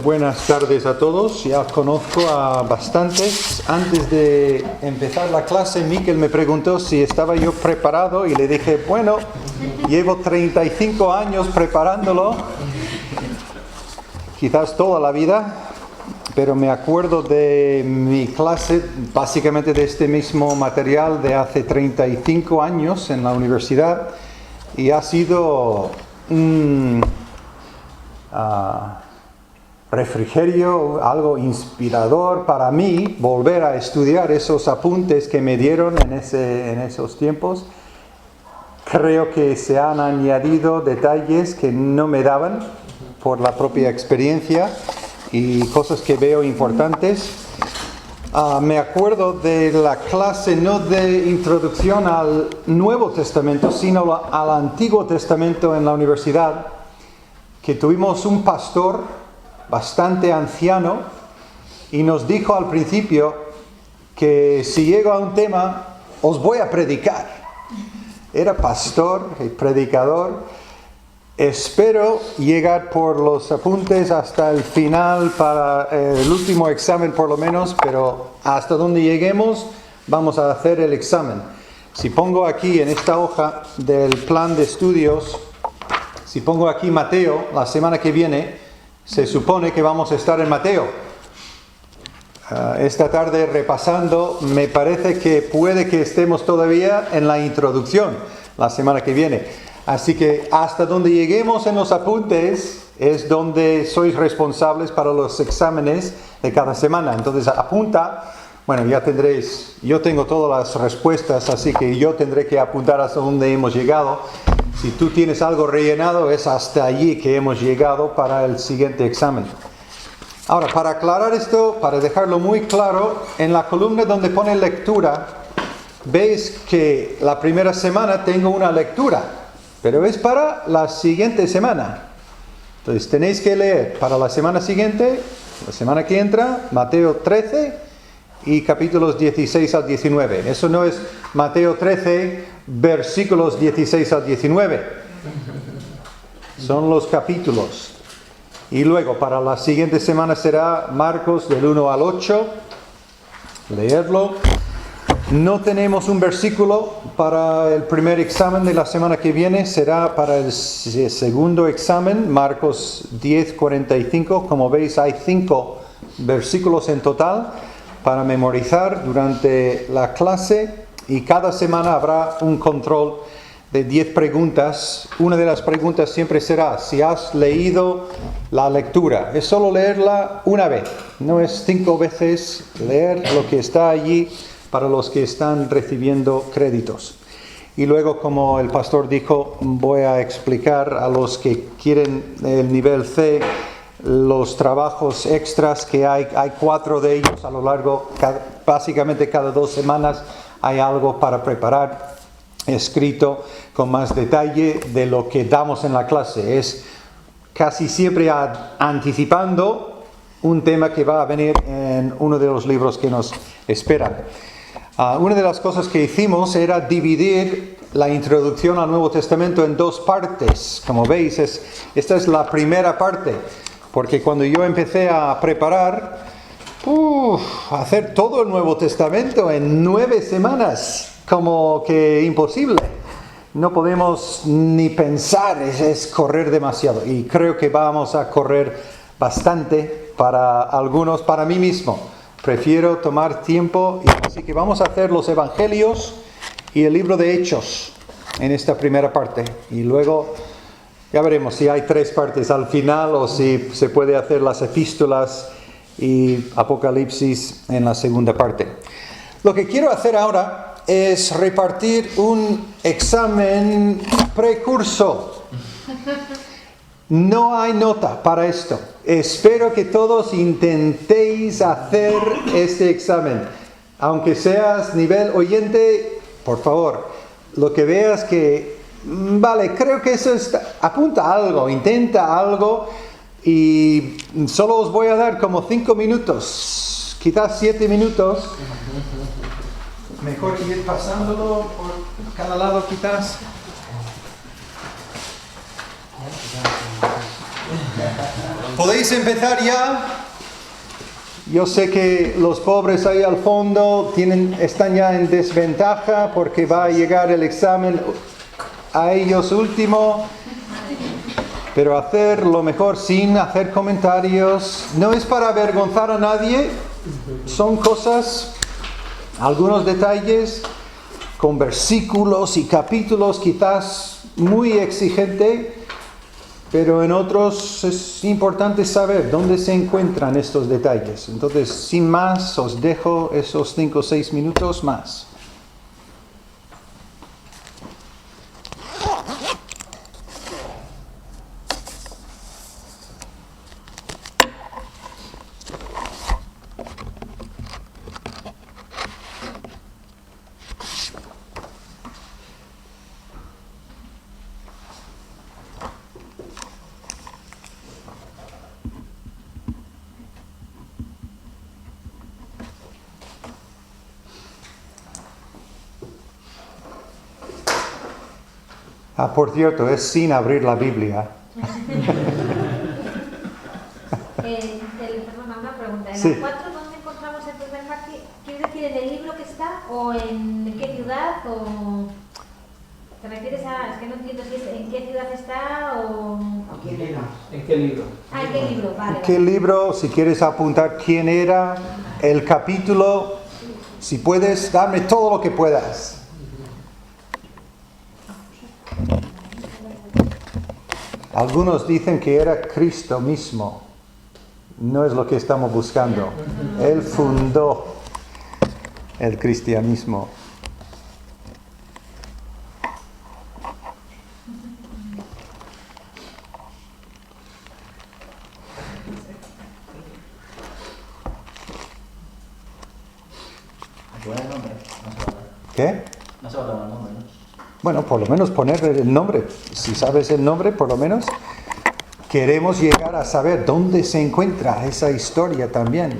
Buenas tardes a todos. Ya conozco a bastantes. Antes de empezar la clase, Miquel me preguntó si estaba yo preparado y le dije, bueno, llevo 35 años preparándolo, quizás toda la vida, pero me acuerdo de mi clase, básicamente de este mismo material de hace 35 años en la universidad, y ha sido un refrigerio, algo inspirador para mí, volver a estudiar esos apuntes que me dieron en esos tiempos. Creo que se han añadido detalles que no me daban por la propia experiencia y cosas que veo importantes. Me acuerdo de la clase no de introducción al Nuevo Testamento, sino al Antiguo Testamento en la universidad, que tuvimos un pastor bastante anciano y nos dijo al principio que si llego a un tema os voy a predicar. Era pastor y predicador. Espero llegar por los apuntes hasta el final para el último examen por lo menos, pero hasta donde lleguemos vamos a hacer el examen. Si pongo aquí en esta hoja del plan de estudios, si pongo aquí Mateo, la semana que viene, se supone que vamos a estar en Mateo. Esta tarde repasando, me parece que puede que estemos todavía en la introducción la semana que viene. Así que hasta donde lleguemos en los apuntes es donde sois responsables para los exámenes de cada semana. Entonces apunta, bueno, ya tendréis, yo tengo todas las respuestas, así que yo tendré que apuntar hasta donde hemos llegado. Si tú tienes algo rellenado, es hasta allí que hemos llegado para el siguiente examen. Ahora, para aclarar esto, para dejarlo muy claro, en la columna donde pone lectura, veis que la primera semana tengo una lectura, pero es para la siguiente semana. Entonces tenéis que leer para la semana siguiente, la semana que entra, Mateo 13 y capítulos 16 al 19. Eso no es Mateo 13, versículos 16 al 19. Son los capítulos. Y luego para la siguiente semana será Marcos del 1 al 8. Leerlo. No tenemos un versículo para el primer examen de la semana que viene. Será para el segundo examen, Marcos 10, 45. Como veis, hay 5 versículos en total para memorizar durante la clase, y cada semana habrá un control de 10 preguntas. Una de las preguntas siempre será si has leído la lectura. Es solo leerla una vez, no es 5 veces leer lo que está allí para los que están recibiendo créditos. Y luego, como el pastor dijo, voy a explicar a los que quieren el nivel C los trabajos extras que hay 4 de ellos a lo largo, básicamente cada 2 semanas hay algo para preparar escrito con más detalle de lo que damos en la clase. Es casi siempre anticipando un tema que va a venir en uno de los libros que nos esperan. Una de las cosas que hicimos era dividir la introducción al Nuevo Testamento en 2 partes. Como veis, esta es la primera parte. Porque cuando yo empecé a preparar, hacer todo el Nuevo Testamento en 9 semanas, como que imposible. No podemos ni pensar, es correr demasiado. Y creo que vamos a correr bastante para algunos, para mí mismo. Prefiero tomar tiempo, así que vamos a hacer los Evangelios y el libro de Hechos en esta primera parte. Y luego ya veremos si hay 3 partes al final o si se puede hacer las epístolas y Apocalipsis en la segunda parte. Lo que quiero hacer ahora es repartir un examen precurso. No hay nota para esto. Espero que todos intentéis hacer este examen. Aunque seas nivel oyente, por favor, lo que veas que vale, creo que eso apunta algo, intenta algo, y solo os voy a dar como 5 minutos, quizás 7 minutos. Mejor ir pasándolo por cada lado quizás. ¿Podéis empezar ya? Yo sé que los pobres ahí al fondo están ya en desventaja porque va a llegar el examen a ellos último. Pero hacer lo mejor sin hacer comentarios no es para avergonzar a nadie. Son cosas, algunos detalles con versículos y capítulos quizás muy exigente. Pero en otros es importante saber dónde se encuentran estos detalles. Entonces, sin más, os dejo esos 5 o 6 minutos más. Por cierto, es sin abrir la Biblia. Perdona, una pregunta. ¿En Sí. las 4 dónde encontramos el primer mártir? ¿Quieres decir en el libro que está o en qué ciudad? O ¿te refieres a...? Es que no entiendo si es en qué ciudad está o... ¿En qué libro? Ah, ¿en qué libro? Vale. ¿Qué libro? Si quieres apuntar quién era, el capítulo, si puedes, dame todo lo que puedas. Algunos dicen que era Cristo mismo. No es lo que estamos buscando. Él fundó el cristianismo. Buen nombre. ¿Qué? No se va a tomar el nombre, ¿no? Bueno, por lo menos poner el nombre. Si sabes el nombre, por lo menos. Queremos llegar a saber dónde se encuentra esa historia también.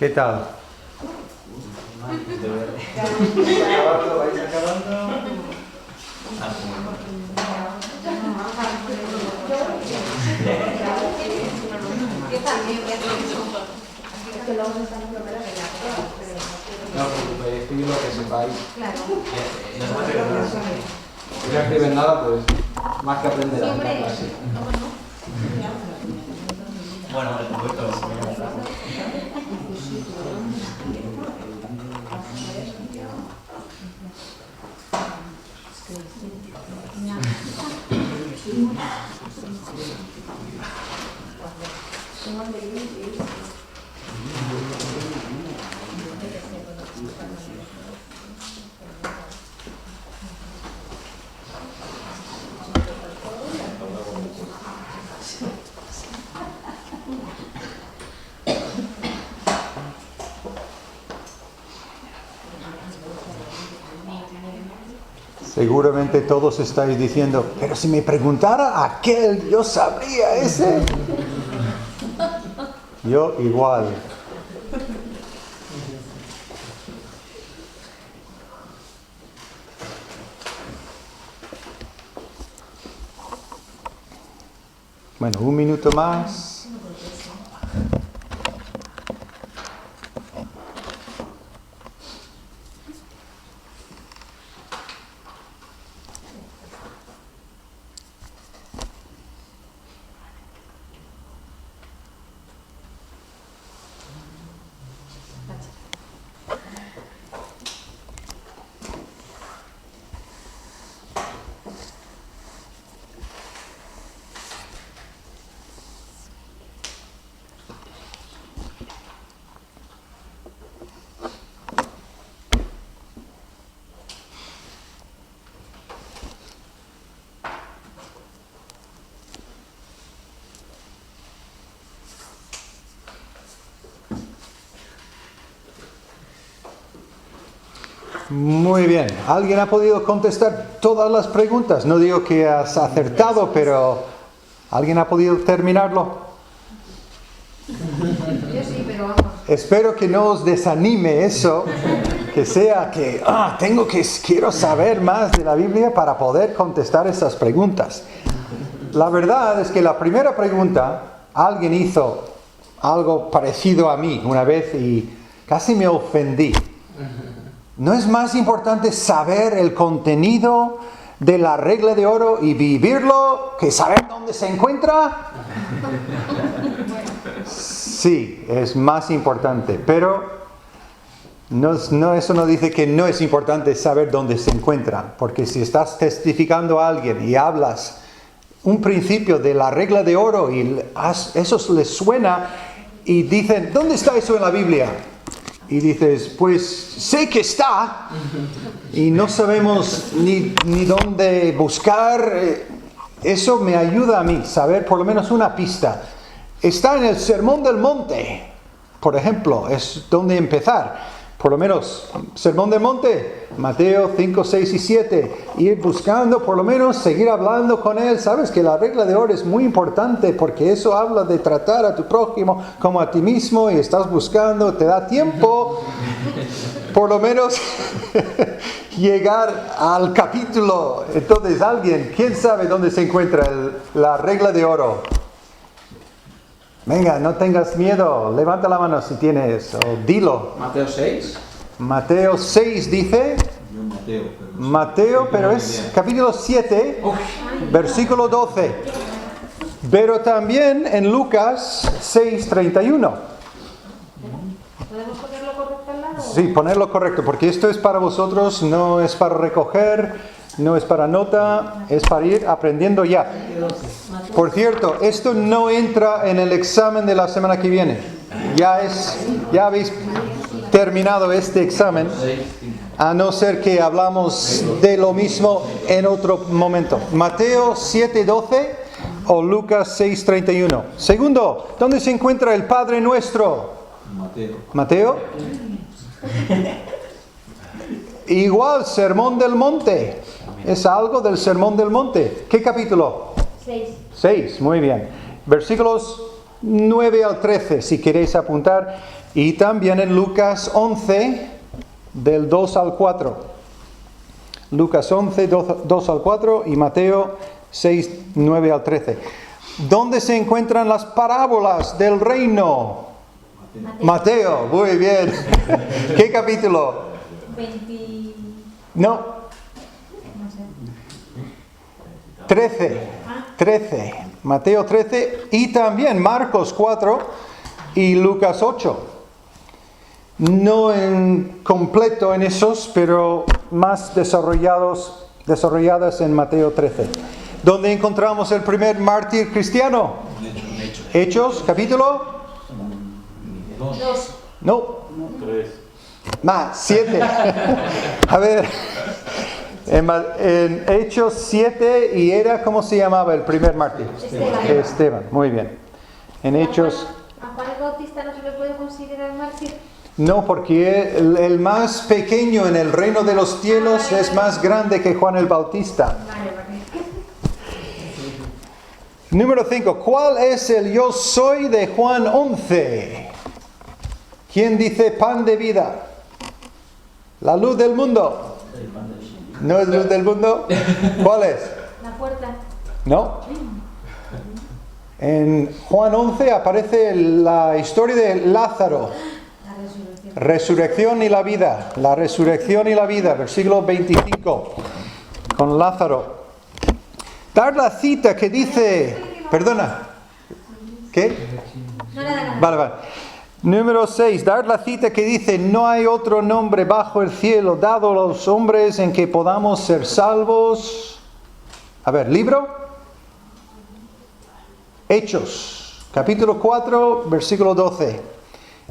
¿Qué tal? No os preocupéis, escribid lo que sepáis. Claro. Si no escribes nada, pues más que aprenderás en la Siempre. clase. ¿Cómo no? Bueno, por supuesto. Seguramente todos estáis diciendo, pero si me preguntara aquel, yo sabría ese. Yo igual. Bueno, un minuto más. Muy bien. ¿Alguien ha podido contestar todas las preguntas? No digo que has acertado, pero ¿alguien ha podido terminarlo? Yo sí, pero vamos. Espero que no os desanime eso, que sea que quiero saber más de la Biblia para poder contestar esas preguntas. La verdad es que la primera pregunta, alguien hizo algo parecido a mí una vez y casi me ofendí. ¿No es más importante saber el contenido de la regla de oro y vivirlo que saber dónde se encuentra? Sí, es más importante, pero eso no dice que no es importante saber dónde se encuentra, porque si estás testificando a alguien y hablas un principio de la regla de oro y eso les suena y dicen, ¿dónde está eso en la Biblia? Y dices, pues sé que está y no sabemos ni dónde buscar. Eso me ayuda a mí, saber por lo menos una pista. Está en el Sermón del Monte, por ejemplo, es donde empezar. Por lo menos, Sermón del Monte, Mateo 5, 6 y 7. Ir buscando, por lo menos, seguir hablando con él. Sabes que la regla de oro es muy importante porque eso habla de tratar a tu prójimo como a ti mismo y estás buscando, te da tiempo, por lo menos, llegar al capítulo. Entonces, ¿quién sabe dónde se encuentra la regla de oro? Venga, no tengas miedo, levanta la mano si tienes, o dilo. Mateo 6. Mateo 6 dice, Mateo, pero es capítulo 7, versículo 12. Pero también en Lucas 6, 31. ¿Podemos ponerlo correcto al lado? Sí, ponerlo correcto, porque esto es para vosotros, no es para recoger, no es para nota, es para ir aprendiendo ya. Por cierto, esto no entra en el examen de la semana que viene. Ya habéis terminado este examen, a no ser que hablamos de lo mismo en otro momento. Mateo 7:12 o Lucas 6:31. Segundo, ¿dónde se encuentra el Padre Nuestro? Mateo. Igual, Sermón del Monte. Es algo del Sermón del Monte. ¿Qué capítulo? 6, muy bien. Versículos 9 al 13, si queréis apuntar. Y también en Lucas 11, del 2 al 4. Lucas 11, 2 al 4 y Mateo 6, 9 al 13. ¿Dónde se encuentran las parábolas del reino? Mateo, muy bien. ¿Qué capítulo? 20... No. No sé. 13. Mateo 13 y también Marcos 4 y Lucas 8. No en completo en esos, pero más desarrolladas en Mateo 13. ¿Dónde encontramos el primer mártir cristiano? Hechos, capítulo 2. No. 7. A ver. En Hechos 7 y ¿cómo se llamaba el primer mártir? Esteban. Muy bien. En Hechos. ¿A Juan el Bautista no se le puede considerar mártir? No, porque el más pequeño en el reino de los cielos es más grande que Juan el Bautista. Vale, vale. Número 5. ¿Cuál es el yo soy de Juan 11? ¿Quién dice pan de vida? La luz del mundo. ¿No es luz del mundo? ¿Cuál es? La puerta. ¿No? En Juan 11 aparece la historia de Lázaro. La resurrección. Resurrección y la vida. La resurrección y la vida. Versículo 25. Con Lázaro. Dar la cita que dice... Perdona. ¿Qué? No le da nada. Vale. Número 6. Dar la cita que dice: no hay otro nombre bajo el cielo dado a los hombres en que podamos ser salvos. A ver, libro. Hechos. Capítulo 4, versículo 12.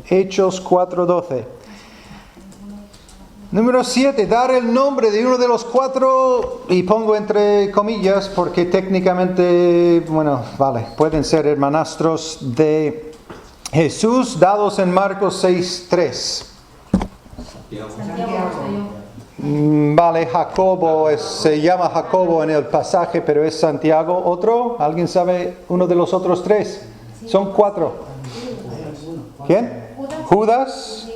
Hechos 4, 12. Número 7. Dar el nombre de uno de los cuatro, y pongo entre comillas porque técnicamente, pueden ser hermanastros de Jesús, dados en Marcos 6, 3. Santiago, soy yo. Vale, Jacobo, se llama Jacobo en el pasaje, pero es Santiago. ¿Otro? ¿Alguien sabe uno de los otros tres? Son 4. ¿Quién? Judas.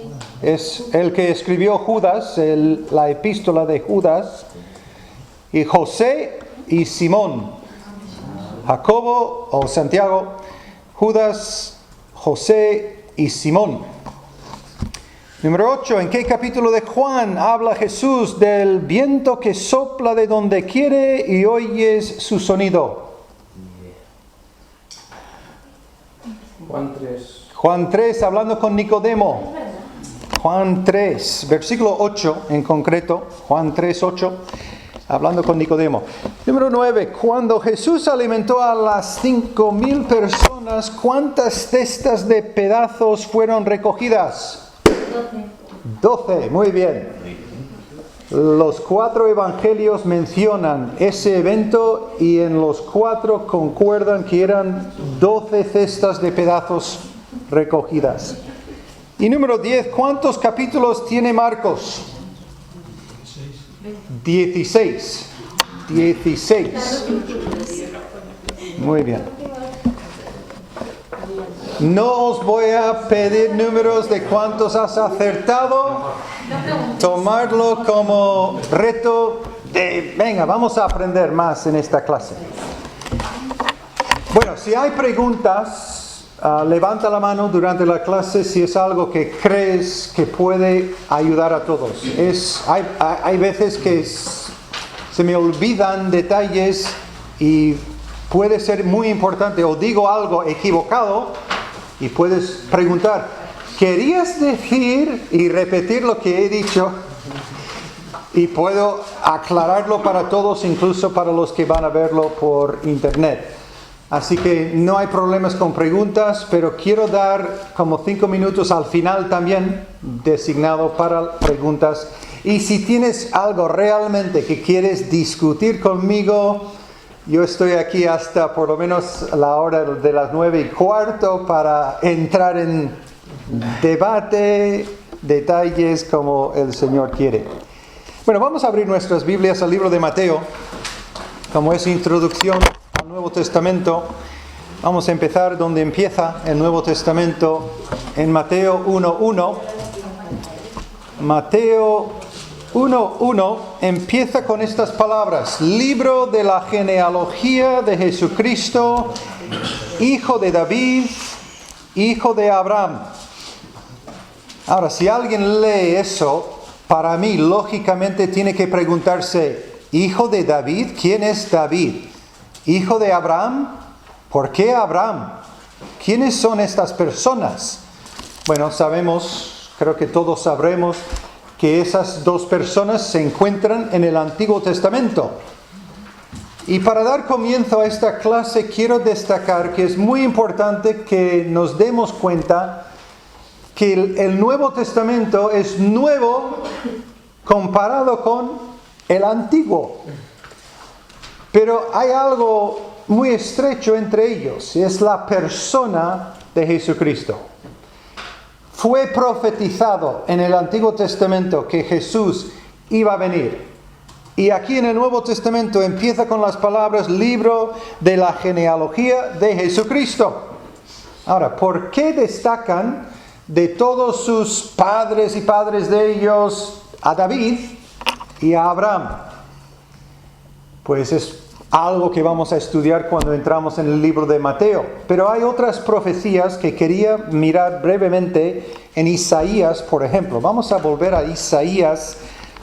Es el que escribió Judas, la epístola de Judas. Y José y Simón. Jacobo o Santiago, Judas, José y Simón. Número 8. ¿En qué capítulo de Juan habla Jesús del viento que sopla de donde quiere y oyes su sonido? Juan 3. Juan 3, hablando con Nicodemo. Juan 3, versículo 8 en concreto. Juan 3, 8, hablando con Nicodemo. Número 9. Cuando Jesús alimentó a las 5,000 personas, ¿cuántas cestas de pedazos fueron recogidas? 12, muy bien. Los 4 evangelios mencionan ese evento y en los 4 concuerdan que eran 12 cestas de pedazos recogidas. Y número 10, ¿cuántos capítulos tiene Marcos? 16. 16. Muy bien. No os voy a pedir números de cuántos has acertado. Tomarlo como reto de, venga, vamos a aprender más en esta clase. Bueno, si hay preguntas, levanta la mano durante la clase si es algo que crees que puede ayudar a todos. Hay veces que se me olvidan detalles y puede ser muy importante, o digo algo equivocado y puedes preguntar, ¿querías decir y repetir lo que he dicho? Y puedo aclararlo para todos, incluso para los que van a verlo por internet. Así que no hay problemas con preguntas, pero quiero dar como 5 minutos al final también designado para preguntas. Y si tienes algo realmente que quieres discutir conmigo, yo estoy aquí hasta por lo menos la hora de las 9:15 para entrar en debate, detalles como el Señor quiere. Bueno, vamos a abrir nuestras Biblias al libro de Mateo, como es introducción al Nuevo Testamento. Vamos a empezar donde empieza el Nuevo Testamento, en Mateo 1:1. Mateo 1:1 empieza con estas palabras: libro de la genealogía de Jesucristo, hijo de David, hijo de Abraham. Ahora, si alguien lee eso, para mí, lógicamente, tiene que preguntarse, ¿hijo de David? ¿Quién es David? ¿Hijo de Abraham? ¿Por qué Abraham? ¿Quiénes son estas personas? Bueno, sabemos, creo que todos sabremos, que esas dos personas se encuentran en el Antiguo Testamento. Y para dar comienzo a esta clase, quiero destacar que es muy importante que nos demos cuenta que el Nuevo Testamento es nuevo comparado con el Antiguo. Pero hay algo muy estrecho entre ellos, y es la persona de Jesucristo. fue profetizado en el Antiguo Testamento que Jesús iba a venir. Y aquí en el Nuevo Testamento empieza con las palabras libro de la genealogía de Jesucristo. Ahora, ¿por qué destacan de todos sus padres y padres de ellos a David y a Abraham? Pues es algo que vamos a estudiar cuando entramos en el libro de Mateo. Pero hay otras profecías que quería mirar brevemente en Isaías, por ejemplo. Vamos a volver a Isaías,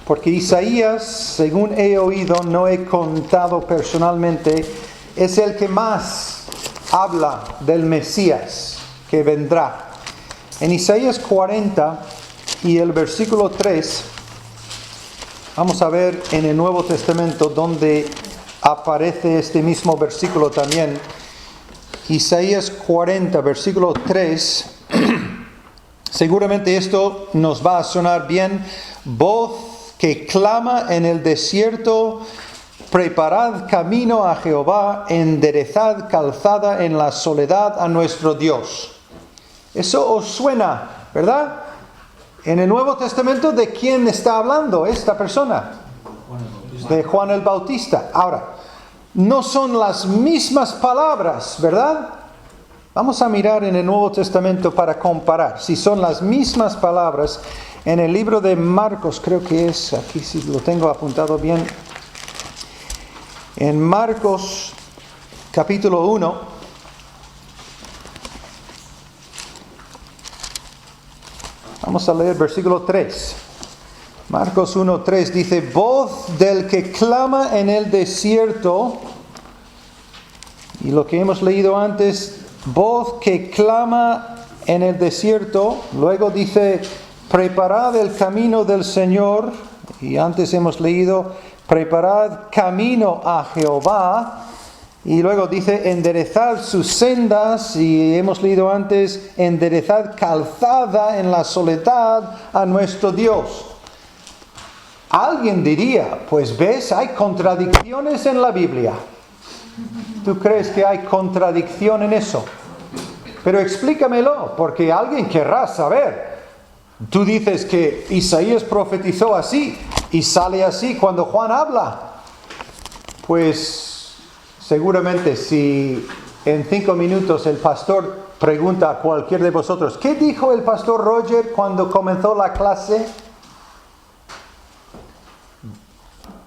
porque Isaías, según he oído, no he contado personalmente, es el que más habla del Mesías que vendrá. En Isaías 40 y el versículo 3, vamos a ver en el Nuevo Testamento donde aparece este mismo versículo también. Isaías 40, versículo 3. Seguramente esto nos va a sonar bien. Voz que clama en el desierto, preparad camino a Jehová, enderezad calzada en la soledad a nuestro Dios. Eso os suena, ¿verdad? En el Nuevo Testamento, ¿de quién está hablando esta persona? De Juan el Bautista. Ahora, no son las mismas palabras, ¿verdad? Vamos a mirar en el Nuevo Testamento para comparar si son las mismas palabras. En el libro de Marcos, creo que es, aquí si lo tengo apuntado bien, en Marcos capítulo 1, vamos a leer versículo 3. Marcos 1:3 dice, voz del que clama en el desierto, y lo que hemos leído antes, voz que clama en el desierto, luego dice, preparad el camino del Señor, y antes hemos leído, preparad camino a Jehová, y luego dice, enderezad sus sendas, y hemos leído antes, enderezad calzada en la soledad a nuestro Dios. Alguien diría, pues ves, hay contradicciones en la Biblia. ¿Tú crees que hay contradicción en eso? Pero explícamelo, porque alguien querrá saber. Tú dices que Isaías profetizó así, y sale así cuando Juan habla. Pues seguramente si en 5 minutos el pastor pregunta a cualquier de vosotros, ¿qué dijo el pastor Roger cuando comenzó la clase?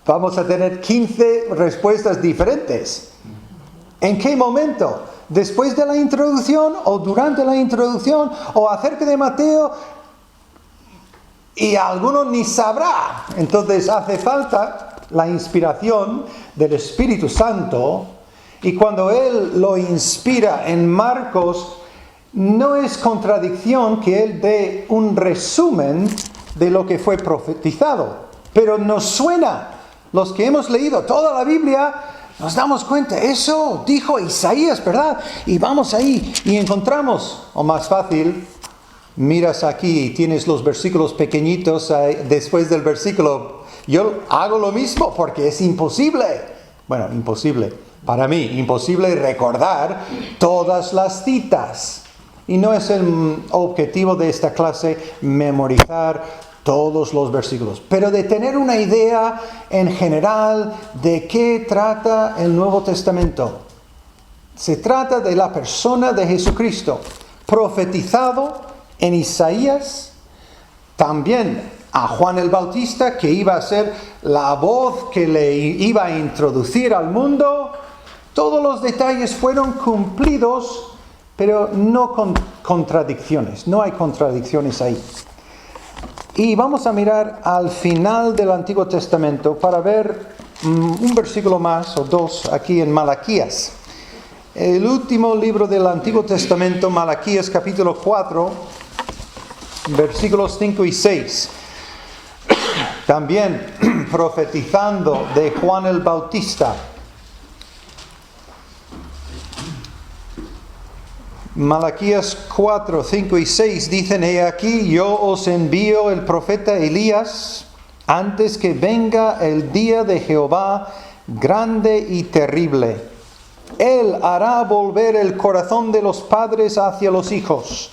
Vamos a tener 15 respuestas diferentes. ¿En qué momento? ¿Después de la introducción o durante la introducción o acerca de Mateo? Y alguno ni sabrá. Entonces hace falta la inspiración del Espíritu Santo. Y cuando Él lo inspira en Marcos, no es contradicción que Él dé un resumen de lo que fue profetizado. Pero nos suena. Los que hemos leído toda la Biblia, nos damos cuenta, eso dijo Isaías, ¿verdad? Y vamos ahí y encontramos, o más fácil, miras aquí y tienes los versículos pequeñitos después del versículo. Yo hago lo mismo porque es imposible. Bueno, imposible. Para mí, imposible recordar todas las citas. Y no es el objetivo de esta clase memorizar todos los versículos, pero de tener una idea en general de qué trata el Nuevo Testamento. Se trata de la persona de Jesucristo, profetizado en Isaías, también a Juan el Bautista, que iba a ser la voz que le iba a introducir al mundo. Todos los detalles fueron cumplidos, pero no con contradicciones, no hay contradicciones ahí. Y vamos a mirar al final del Antiguo Testamento para ver un versículo más o dos aquí en Malaquías. El último libro del Antiguo Testamento, Malaquías capítulo 4, versículos 5 y 6. También profetizando de Juan el Bautista. Malaquías 4, 5 y 6 dicen, he aquí yo os envío el profeta Elías antes que venga el día de Jehová grande y terrible. Él hará volver el corazón de los padres hacia los hijos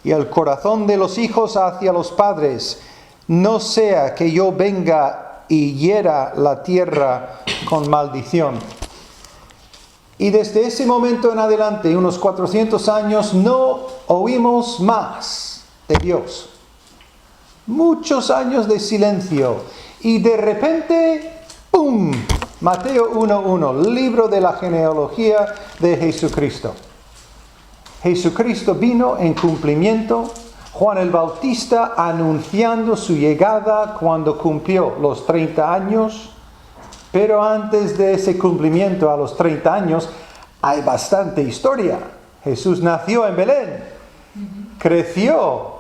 y el corazón de los hijos hacia los padres, no sea que yo venga y hiera la tierra con maldición. Y desde ese momento en adelante, unos 400 años, no oímos más de Dios. Muchos años de silencio. Y de repente, ¡pum! Mateo 1:1, libro de la genealogía de Jesucristo. Jesucristo vino en cumplimiento. Juan el Bautista anunciando su llegada cuando cumplió los 30 años. Pero antes de ese cumplimiento a los 30 años, hay bastante historia. Jesús nació en Belén, creció.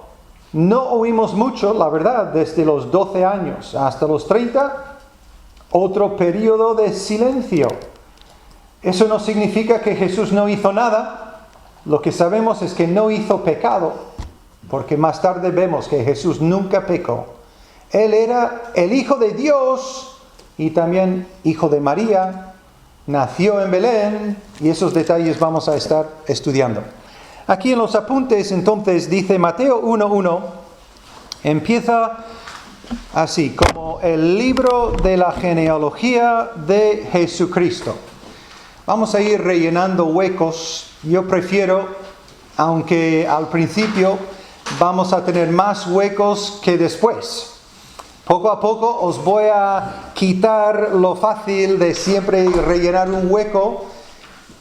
No oímos mucho, la verdad, desde los 12 años hasta los 30, otro periodo de silencio. Eso no significa que Jesús no hizo nada. Lo que sabemos es que no hizo pecado, porque más tarde vemos que Jesús nunca pecó. Él era el Hijo de Dios y también hijo de María, nació en Belén, y esos detalles vamos a estar estudiando. Aquí en los apuntes entonces dice Mateo 1:1, empieza así, como el libro de la genealogía de Jesucristo. Vamos a ir rellenando huecos. Yo prefiero, aunque al principio vamos a tener más huecos que después. Poco a poco os voy a quitar lo fácil de siempre rellenar un hueco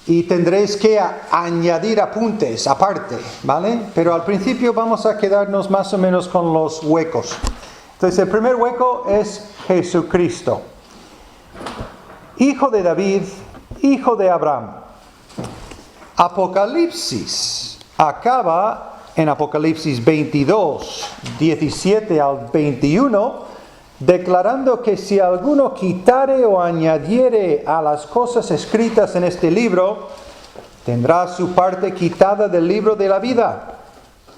y tendréis que añadir apuntes aparte, ¿vale? Pero al principio vamos a quedarnos más o menos con los huecos. Entonces el primer hueco es Jesucristo. Hijo de David, hijo de Abraham. Apocalipsis acaba en Apocalipsis 22, 17 al 21, declarando que si alguno quitare o añadiere a las cosas escritas en este libro, tendrá su parte quitada del libro de la vida.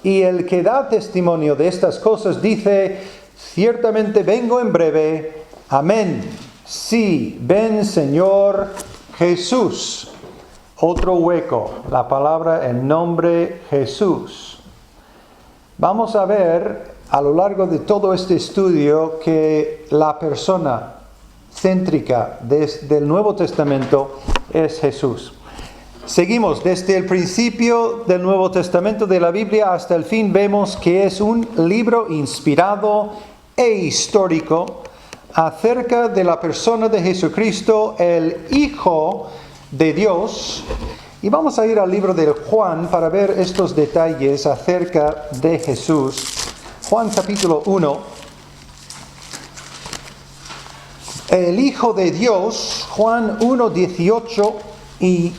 Y el que da testimonio de estas cosas dice, ciertamente vengo en breve. Amén. Sí, ven Señor Jesús. Otro hueco, la palabra, el nombre Jesús. Vamos a ver a lo largo de todo este estudio que la persona céntrica del Nuevo Testamento es Jesús. Seguimos desde el principio del Nuevo Testamento de la Biblia hasta el fin. Vemos que es un libro inspirado e histórico acerca de la persona de Jesucristo, el Hijo de Dios. Y vamos a ir al libro de Juan para ver estos detalles acerca de Jesús. Juan capítulo 1. El Hijo de Dios, Juan 1, 18 y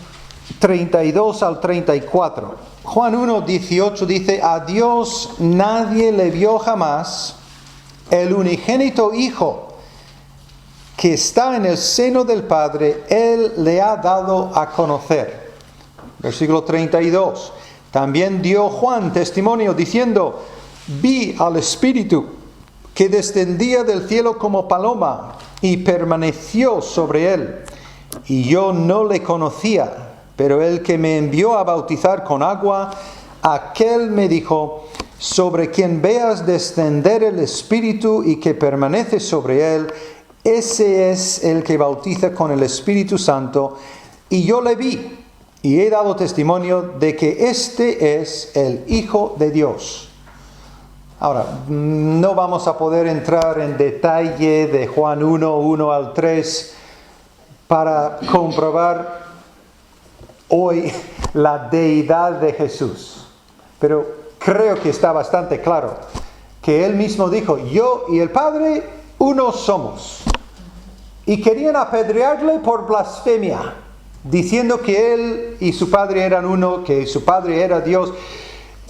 32 al 34. Juan 1, 18 dice, a Dios nadie le vio jamás, el unigénito Hijo que está en el seno del Padre, Él le ha dado a conocer. Versículo 32. También dio Juan testimonio diciendo, vi al Espíritu que descendía del cielo como paloma y permaneció sobre él. Y yo no le conocía, pero el que me envió a bautizar con agua, aquel me dijo, sobre quien veas descender el Espíritu y que permanece sobre él, ese es el que bautiza con el Espíritu Santo. Y yo le vi y he dado testimonio de que este es el Hijo de Dios. Ahora, no vamos a poder entrar en detalle de Juan 1, 1 al 3 para comprobar hoy la deidad de Jesús. Pero creo que está bastante claro que Él mismo dijo, yo y el Padre uno somos. Y querían apedrearle por blasfemia, diciendo que Él y su Padre eran uno, que su Padre era Dios.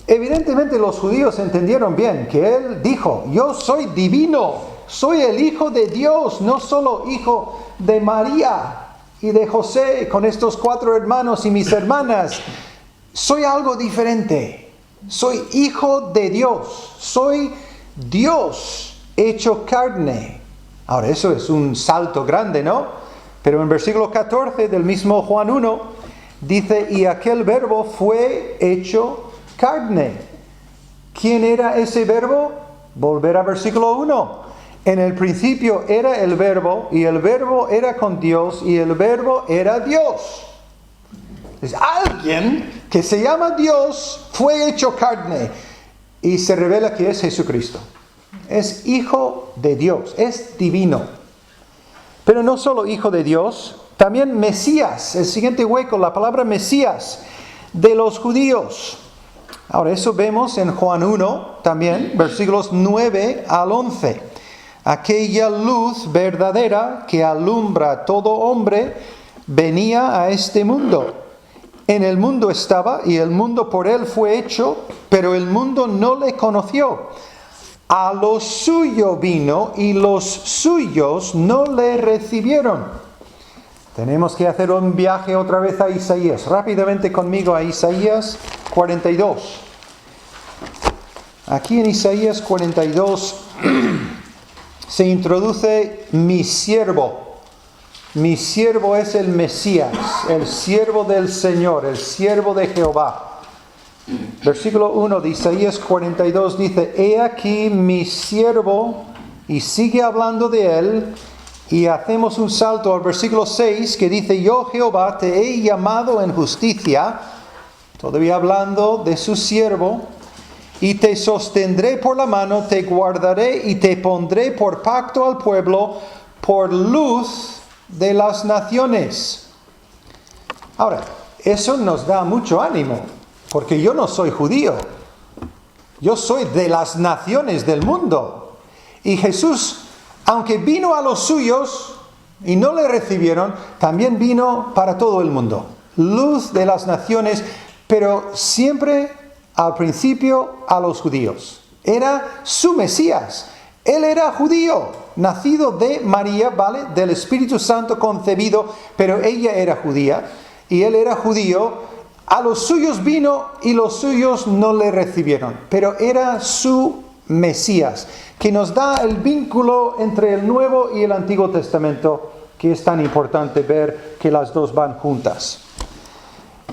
Evidentemente los judíos entendieron bien que Él dijo, yo soy divino, soy el Hijo de Dios, no solo hijo de María y de José con estos 4 hermanos y mis hermanas. Soy algo diferente, soy Hijo de Dios, soy Dios hecho carne. Ahora eso es un salto grande, ¿no? Pero en versículo 14 del mismo Juan 1 dice, y aquel verbo fue hecho carne ¿Quién era ese verbo? Volver a versículo 1. En el principio era el verbo, y el verbo era con Dios, y el verbo era Dios. Es alguien que se llama Dios, fue hecho carne, y se revela que es Jesucristo. Es hijo de Dios, es divino. Pero no solo hijo de Dios, también Mesías. El siguiente hueco, la palabra Mesías, de los judíos. Ahora, eso vemos en Juan 1 también, versículos 9 al 11. Aquella luz verdadera que alumbra a todo hombre venía a este mundo. En el mundo estaba y el mundo por él fue hecho, pero el mundo no le conoció. A lo suyo vino y los suyos no le recibieron. Tenemos que hacer un viaje otra vez a Isaías. Rápidamente conmigo a Isaías 42. Aquí en Isaías 42 se introduce mi siervo. Mi siervo es el Mesías, el siervo del Señor, el siervo de Jehová. Versículo 1 de Isaías 42 dice, he aquí mi siervo, y sigue hablando de él, y hacemos un salto al versículo 6 que dice, yo Jehová te he llamado en justicia, todavía hablando de su siervo, y te sostendré por la mano, te guardaré y te pondré por pacto al pueblo, por luz de las naciones. Ahora, eso nos da mucho ánimo, porque yo no soy judío, yo soy de las naciones del mundo. Y Jesús, aunque vino a los suyos y no le recibieron, también vino para todo el mundo. Luz de las naciones, pero siempre al principio a los judíos. Era su Mesías. Él era judío, nacido de María, ¿vale? Del Espíritu Santo concebido, pero ella era judía y él era judío. A los suyos vino y los suyos no le recibieron, pero era su Mesías, que nos da el vínculo entre el Nuevo y el Antiguo Testamento, que es tan importante ver que las dos van juntas.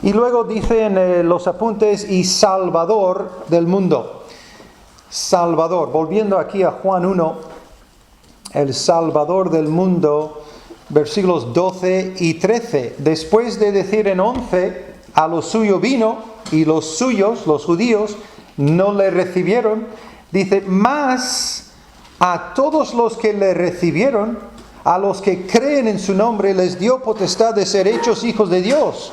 Y luego dice en los apuntes, y Salvador del mundo. Salvador, volviendo aquí a Juan 1, el Salvador del mundo, versículos 12 y 13. Después de decir en 11, a lo suyo vino, y los suyos, los judíos, no le recibieron, dice, mas a todos los que le recibieron, a los que creen en su nombre, les dio potestad de ser hechos hijos de Dios,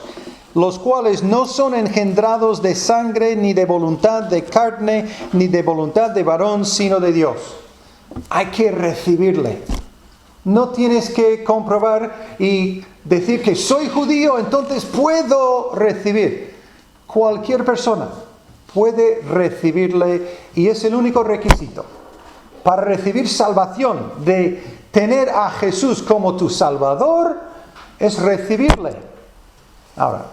los cuales no son engendrados de sangre, ni de voluntad de carne, ni de voluntad de varón, sino de Dios. Hay que recibirle. No tienes que comprobar y decir que soy judío, entonces puedo recibir. Cualquier persona puede recibirle, y es el único requisito para recibir salvación, de tener a Jesús como tu Salvador, es recibirle. Ahora,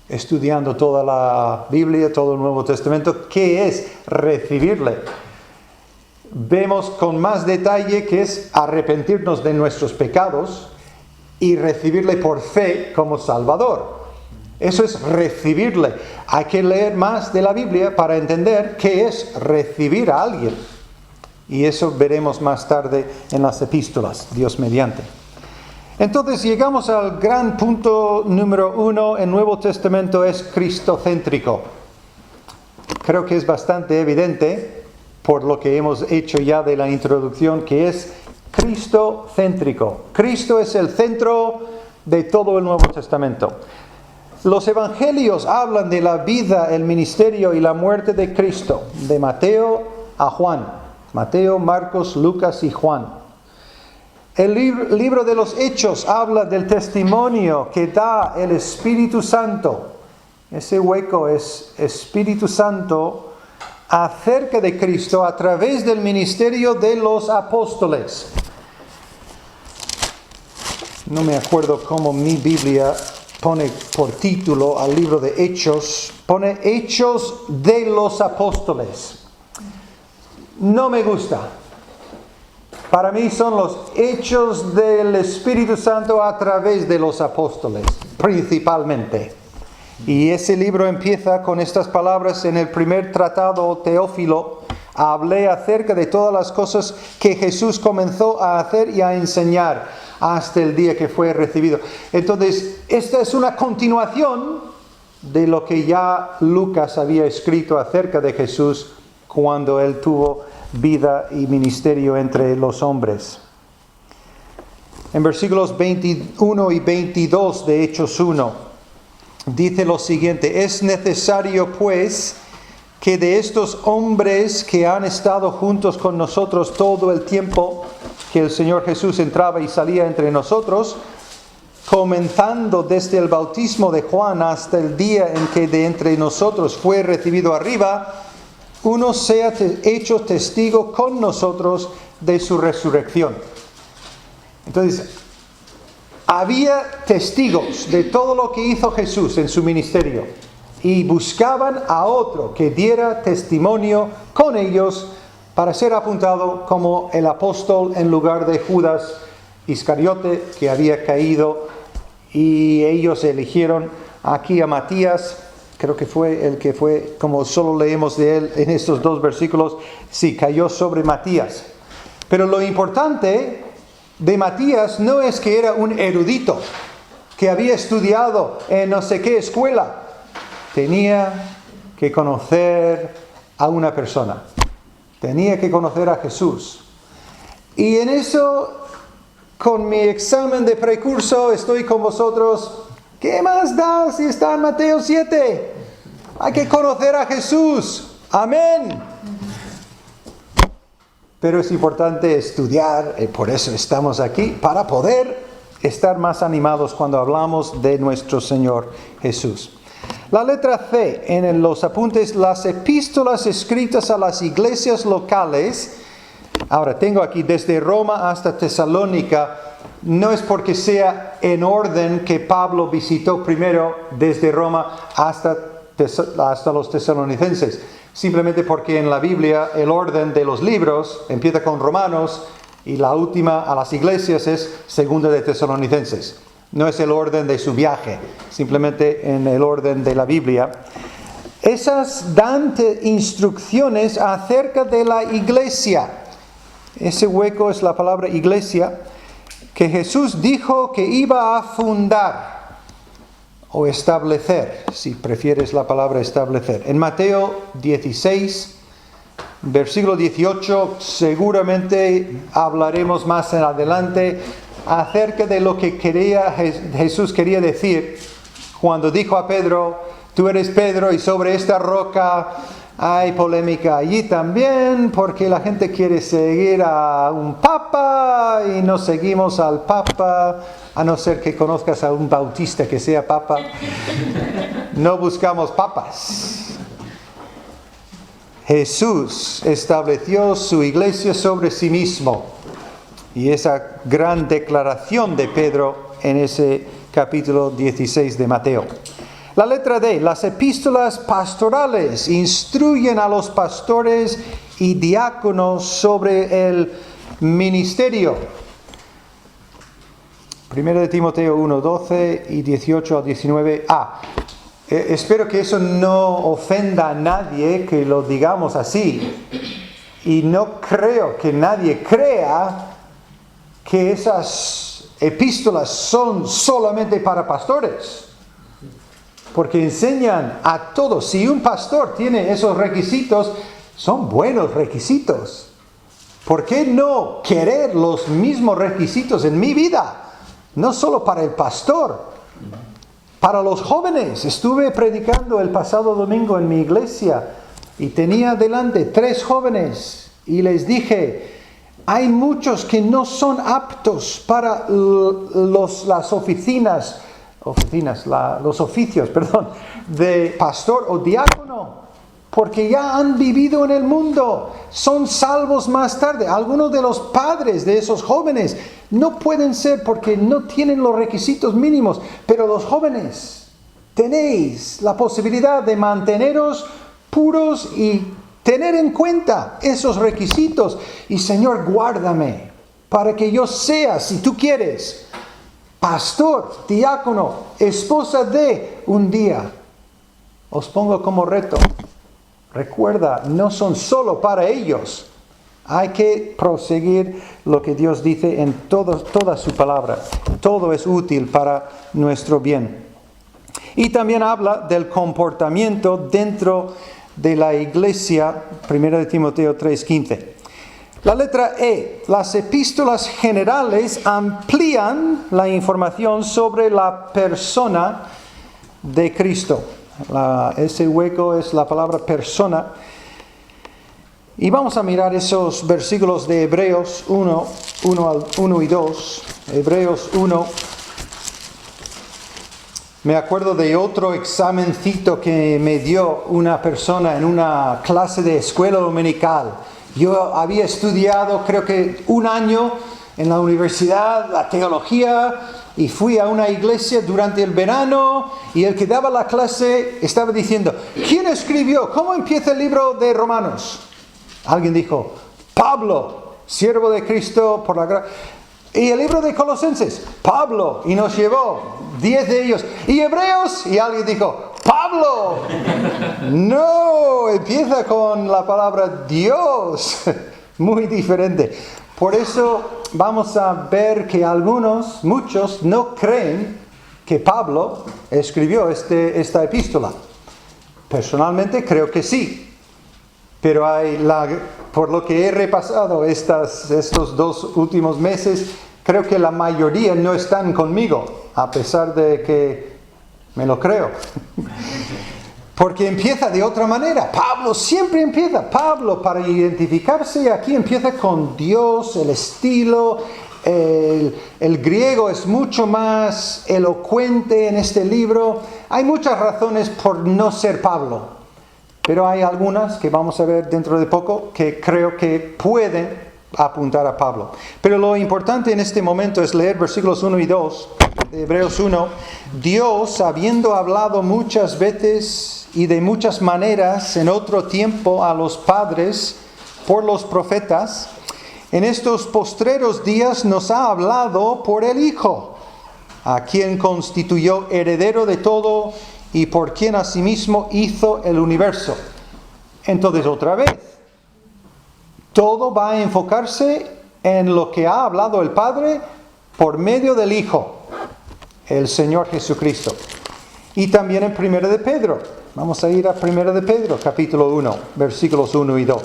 estudiando toda la Biblia, todo el Nuevo Testamento, ¿qué es recibirle? Vemos con más detalle que es arrepentirnos de nuestros pecados y recibirle por fe como Salvador. Eso es recibirle. Hay que leer más de la Biblia para entender qué es recibir a alguien. Y eso veremos más tarde en las epístolas, Dios mediante. Entonces llegamos al gran punto número 1. El Nuevo Testamento es cristocéntrico. Creo que es bastante evidente por lo que hemos hecho ya de la introducción, que es cristocéntrico. Cristo es el centro de todo el Nuevo Testamento. Los evangelios hablan de la vida, el ministerio y la muerte de Cristo, de Mateo a Juan. Mateo, Marcos, Lucas y Juan. El libro de los Hechos habla del testimonio que da el Espíritu Santo. Ese hueco es Espíritu Santo acerca de Cristo a través del ministerio de los apóstoles. No me acuerdo cómo mi Biblia pone por título al libro de Hechos. Pone Hechos de los Apóstoles. No me gusta. Para mí son los hechos del Espíritu Santo a través de los apóstoles, principalmente. Y ese libro empieza con estas palabras: en el primer tratado, Teófilo, hablé acerca de todas las cosas que Jesús comenzó a hacer y a enseñar hasta el día que fue recibido. Entonces, esta es una continuación de lo que ya Lucas había escrito acerca de Jesús cuando él tuvo vida y ministerio entre los hombres. En versículos 21 y 22 de Hechos 1, dice lo siguiente: es necesario pues que de estos hombres que han estado juntos con nosotros todo el tiempo que el Señor Jesús entraba y salía entre nosotros, comenzando desde el bautismo de Juan hasta el día en que de entre nosotros fue recibido arriba, uno sea hecho testigo con nosotros de su resurrección. Entonces, había testigos de todo lo que hizo Jesús en su ministerio y buscaban a otro que diera testimonio con ellos para ser apuntado como el apóstol en lugar de Judas Iscariote, que había caído, y ellos eligieron aquí a Matías. Creo que fue el que fue, como solo leemos de él en estos 2 versículos, sí, cayó sobre Matías. Pero lo importante de Matías no es que era un erudito, que había estudiado en no sé qué escuela. Tenía que conocer a una persona. Tenía que conocer a Jesús. Y en eso, con mi examen de precurso, estoy con vosotros. ¿Qué más da si está en Mateo 7? Hay que conocer a Jesús. Amén. Pero es importante estudiar, por eso estamos aquí, para poder estar más animados cuando hablamos de nuestro Señor Jesús. La letra C, en los apuntes, las epístolas escritas a las iglesias locales. Ahora, tengo aquí desde Roma hasta Tesalónica. No es porque sea en orden que Pablo visitó primero desde Roma hasta los tesalonicenses. Simplemente porque en la Biblia el orden de los libros empieza con Romanos y la última a las iglesias es Segunda de Tesalonicenses. No es el orden de su viaje, simplemente en el orden de la Biblia. Esas dan instrucciones acerca de la iglesia. Ese hueco es la palabra iglesia, que Jesús dijo que iba a fundar o establecer, si prefieres la palabra establecer. En Mateo 16, versículo 18, seguramente hablaremos más en adelante acerca de lo que Jesús quería decir cuando dijo a Pedro: tú eres Pedro y sobre esta roca. Hay polémica allí también porque la gente quiere seguir a un papa y no seguimos al papa, a no ser que conozcas a un bautista que sea papa. No buscamos papas. Jesús estableció su iglesia sobre sí mismo. Y esa gran declaración de Pedro en ese capítulo 16 de Mateo. La letra D, las epístolas pastorales instruyen a los pastores y diáconos sobre el ministerio. 1 de Timoteo 1, 12 y 18 al 19a. Espero que eso no ofenda a nadie que lo digamos así. Y no creo que nadie crea que esas epístolas son solamente para pastores. Porque enseñan a todos. Si un pastor tiene esos requisitos, son buenos requisitos. ¿Por qué no querer los mismos requisitos en mi vida? No solo para el pastor, para los jóvenes. Estuve predicando el pasado domingo en mi iglesia y tenía delante 3 jóvenes y les dije: hay muchos que no son aptos para los oficios de pastor o diácono, porque ya han vivido en el mundo, son salvos más tarde. Algunos de los padres de esos jóvenes no pueden ser porque no tienen los requisitos mínimos, pero los jóvenes tenéis la posibilidad de manteneros puros y tener en cuenta esos requisitos. Y Señor, guárdame para que yo sea, si tú quieres, pastor, diácono, esposa de un día os pongo como reto. Recuerda, no son solo para ellos. Hay que proseguir lo que Dios dice en toda su palabra. Todo es útil para nuestro bien. Y también habla del comportamiento dentro de la iglesia, 1 de Timoteo 3:15. La letra E. Las epístolas generales amplían la información sobre la persona de Cristo. Ese hueco es la palabra persona. Y vamos a mirar esos versículos de Hebreos 1 y 2. Hebreos 1. Me acuerdo de otro examencito que me dio una persona en una clase de escuela dominical. Yo había estudiado, creo que 1 año en la universidad, la teología, y fui a una iglesia durante el verano, y el que daba la clase estaba diciendo, ¿quién escribió? ¿Cómo empieza el libro de Romanos? Alguien dijo, Pablo, siervo de Cristo por la gracia. Y el libro de Colosenses, Pablo, y nos llevó 10 de ellos. Y Hebreos, y alguien dijo, Pablo. No, empieza con la palabra Dios. Muy diferente. Por eso vamos a ver que muchos no creen que Pablo escribió esta epístola. Personalmente creo que sí. Pero por lo que he repasado estos 2 últimos meses, creo que la mayoría no están conmigo, a pesar de que me lo creo. Porque empieza de otra manera. Pablo siempre empieza. Pablo, para identificarse, aquí empieza con Dios, el estilo. El griego es mucho más elocuente en este libro. Hay muchas razones por no ser Pablo. Pero hay algunas que vamos a ver dentro de poco que creo que pueden apuntar a Pablo. Pero lo importante en este momento es leer versículos 1 y 2 de Hebreos 1. Dios, habiendo hablado muchas veces y de muchas maneras en otro tiempo a los padres por los profetas, en estos postreros días nos ha hablado por el Hijo, a quien constituyó heredero de todo y por quien asimismo hizo el universo. Entonces, otra vez, todo va a enfocarse en lo que ha hablado el Padre por medio del Hijo, el Señor Jesucristo. Y también en 1 de Pedro. Vamos a ir a 1 de Pedro, capítulo 1, versículos 1 y 2.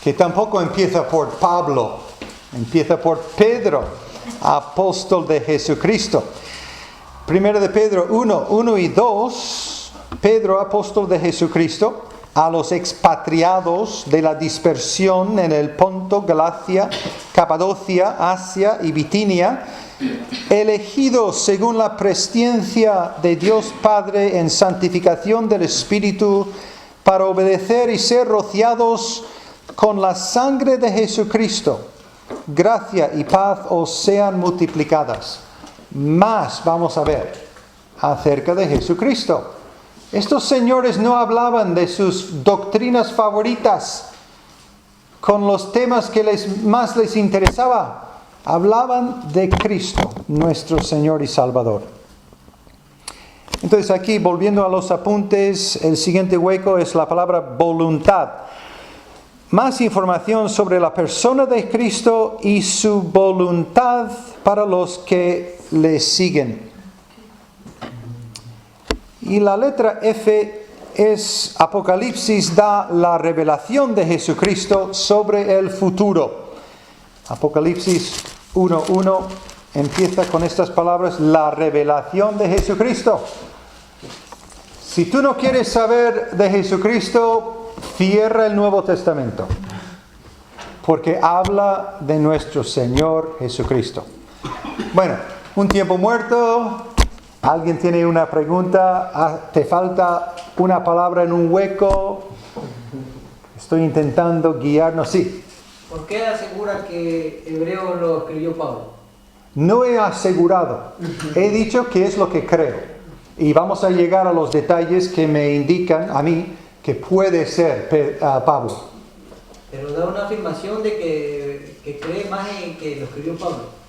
Que tampoco empieza por Pablo, empieza por Pedro, apóstol de Jesucristo. 1 de Pedro 1 y 2, Pedro, apóstol de Jesucristo, a los expatriados de la dispersión en el Ponto, Galacia, Capadocia, Asia y Bitinia, elegidos según la presciencia de Dios Padre en santificación del Espíritu, para obedecer y ser rociados con la sangre de Jesucristo. Gracia y paz os sean multiplicadas. Más vamos a ver acerca de Jesucristo. Estos señores no hablaban de sus doctrinas favoritas con los temas que más les interesaba. Hablaban de Cristo, nuestro Señor y Salvador. Entonces aquí, volviendo a los apuntes, el siguiente hueco es la palabra voluntad. Más información sobre la persona de Cristo y su voluntad para los que le siguen. Y la letra F es Apocalipsis, da la revelación de Jesucristo sobre el futuro. Apocalipsis 1:1 empieza con estas palabras, la revelación de Jesucristo. Si tú no quieres saber de Jesucristo, cierra el Nuevo Testamento, porque habla de nuestro Señor Jesucristo. Bueno, un tiempo muerto. ¿Alguien tiene una pregunta? ¿Te falta una palabra en un hueco? Estoy intentando guiarnos. Sí. ¿Por qué asegura que Hebreo lo escribió Pablo? No he asegurado. He dicho que es lo que creo. Y vamos a llegar a los detalles que me indican a mí que puede ser Pablo. Pero da una afirmación de que cree más en que lo escribió Pablo.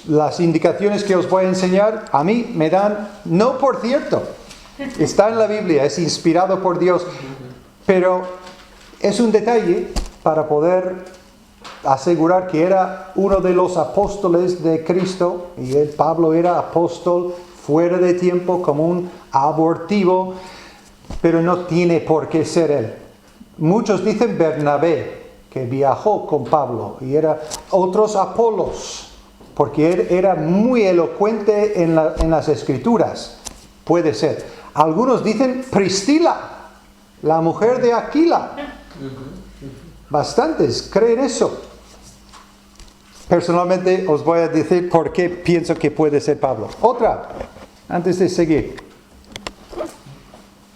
Las indicaciones que os voy a enseñar a mí me dan, no por cierto, Está en la Biblia, es inspirado por Dios, pero es un detalle para poder asegurar que era uno de los apóstoles de Cristo, y Pablo era apóstol fuera de tiempo como un abortivo, pero no tiene por qué ser él. Muchos dicen Bernabé, que viajó con Pablo, y otros Apolos, porque él era muy elocuente en las escrituras. Puede ser. Algunos dicen Priscila, la mujer de Aquila. Bastantes creen eso. Personalmente os voy a decir por qué pienso que puede ser Pablo. Otra, antes de seguir.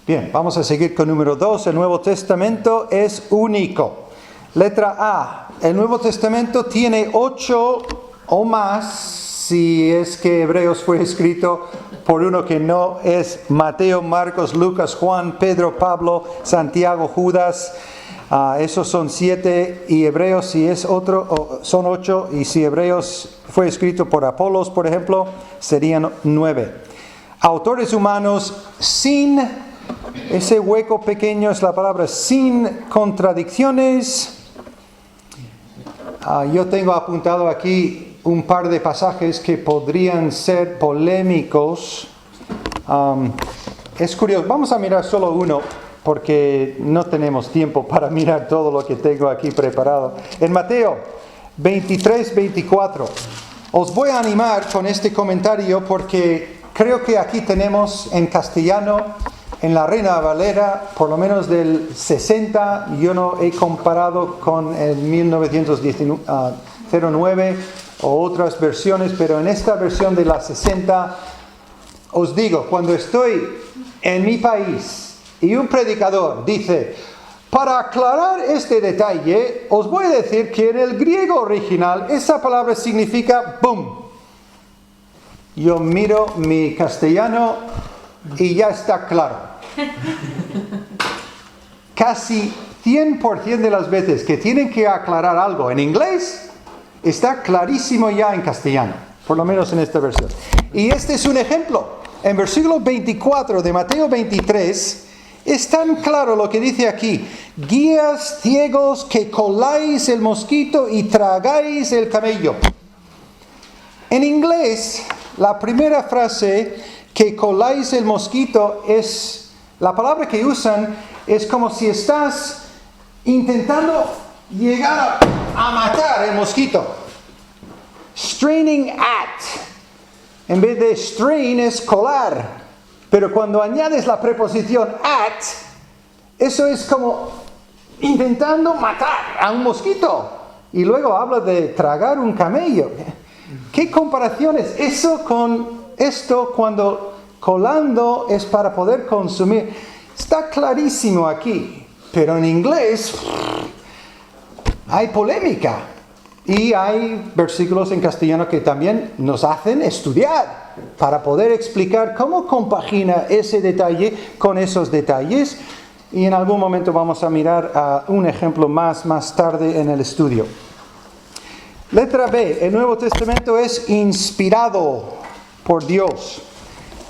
Bien, vamos a seguir con número 2. El Nuevo Testamento es único. Letra A. El Nuevo Testamento tiene 8 o más, si es que Hebreos fue escrito por uno que no es Mateo, Marcos, Lucas, Juan, Pedro, Pablo, Santiago, Judas. Esos son 7, y Hebreos, si es otro, son 8, y si Hebreos fue escrito por Apolos, por ejemplo, serían 9. Autores humanos sin, ese hueco pequeño es la palabra sin contradicciones. Yo tengo apuntado aquí un par de pasajes que podrían ser polémicos. Es curioso, vamos a mirar solo uno, porque no tenemos tiempo para mirar todo lo que tengo aquí preparado. En Mateo 23, 24. Os voy a animar con este comentario porque creo que aquí tenemos en castellano, en la Reina Valera, por lo menos del 60, yo no he comparado con el 1909 o otras versiones, pero en esta versión de la 60, os digo, cuando estoy en mi país y un predicador dice, para aclarar este detalle, os voy a decir que en el griego original esa palabra significa boom. Yo miro mi castellano y ya está claro. Casi 100% de las veces que tienen que aclarar algo en inglés, está clarísimo ya en castellano, por lo menos en esta versión. Y este es un ejemplo. En versículo 24 de Mateo 23, es tan claro lo que dice aquí: guías ciegos que coláis el mosquito y tragáis el camello. En inglés, la primera frase, que coláis el mosquito, es la palabra que usan, es como si estás intentando llegar a matar el mosquito. Straining at. En vez de strain es colar. Pero cuando añades la preposición at, eso es como intentando matar a un mosquito. Y luego habla de tragar un camello. ¿Qué comparación es eso con esto cuando colando es para poder consumir? Está clarísimo aquí. Pero en inglés hay polémica. Y hay versículos en castellano que también nos hacen estudiar para poder explicar cómo compagina ese detalle con esos detalles. Y en algún momento vamos a mirar un ejemplo más tarde en el estudio. Letra B. El Nuevo Testamento es inspirado por Dios.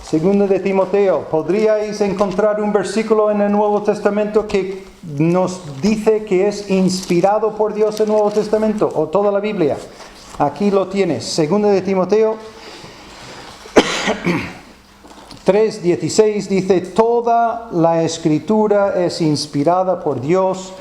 Segundo de Timoteo. ¿Podríais encontrar un versículo en el Nuevo Testamento que nos dice que es inspirado por Dios el Nuevo Testamento o toda la Biblia? Aquí lo tienes. Segundo de Timoteo 3:16 dice: toda la Escritura es inspirada por Dios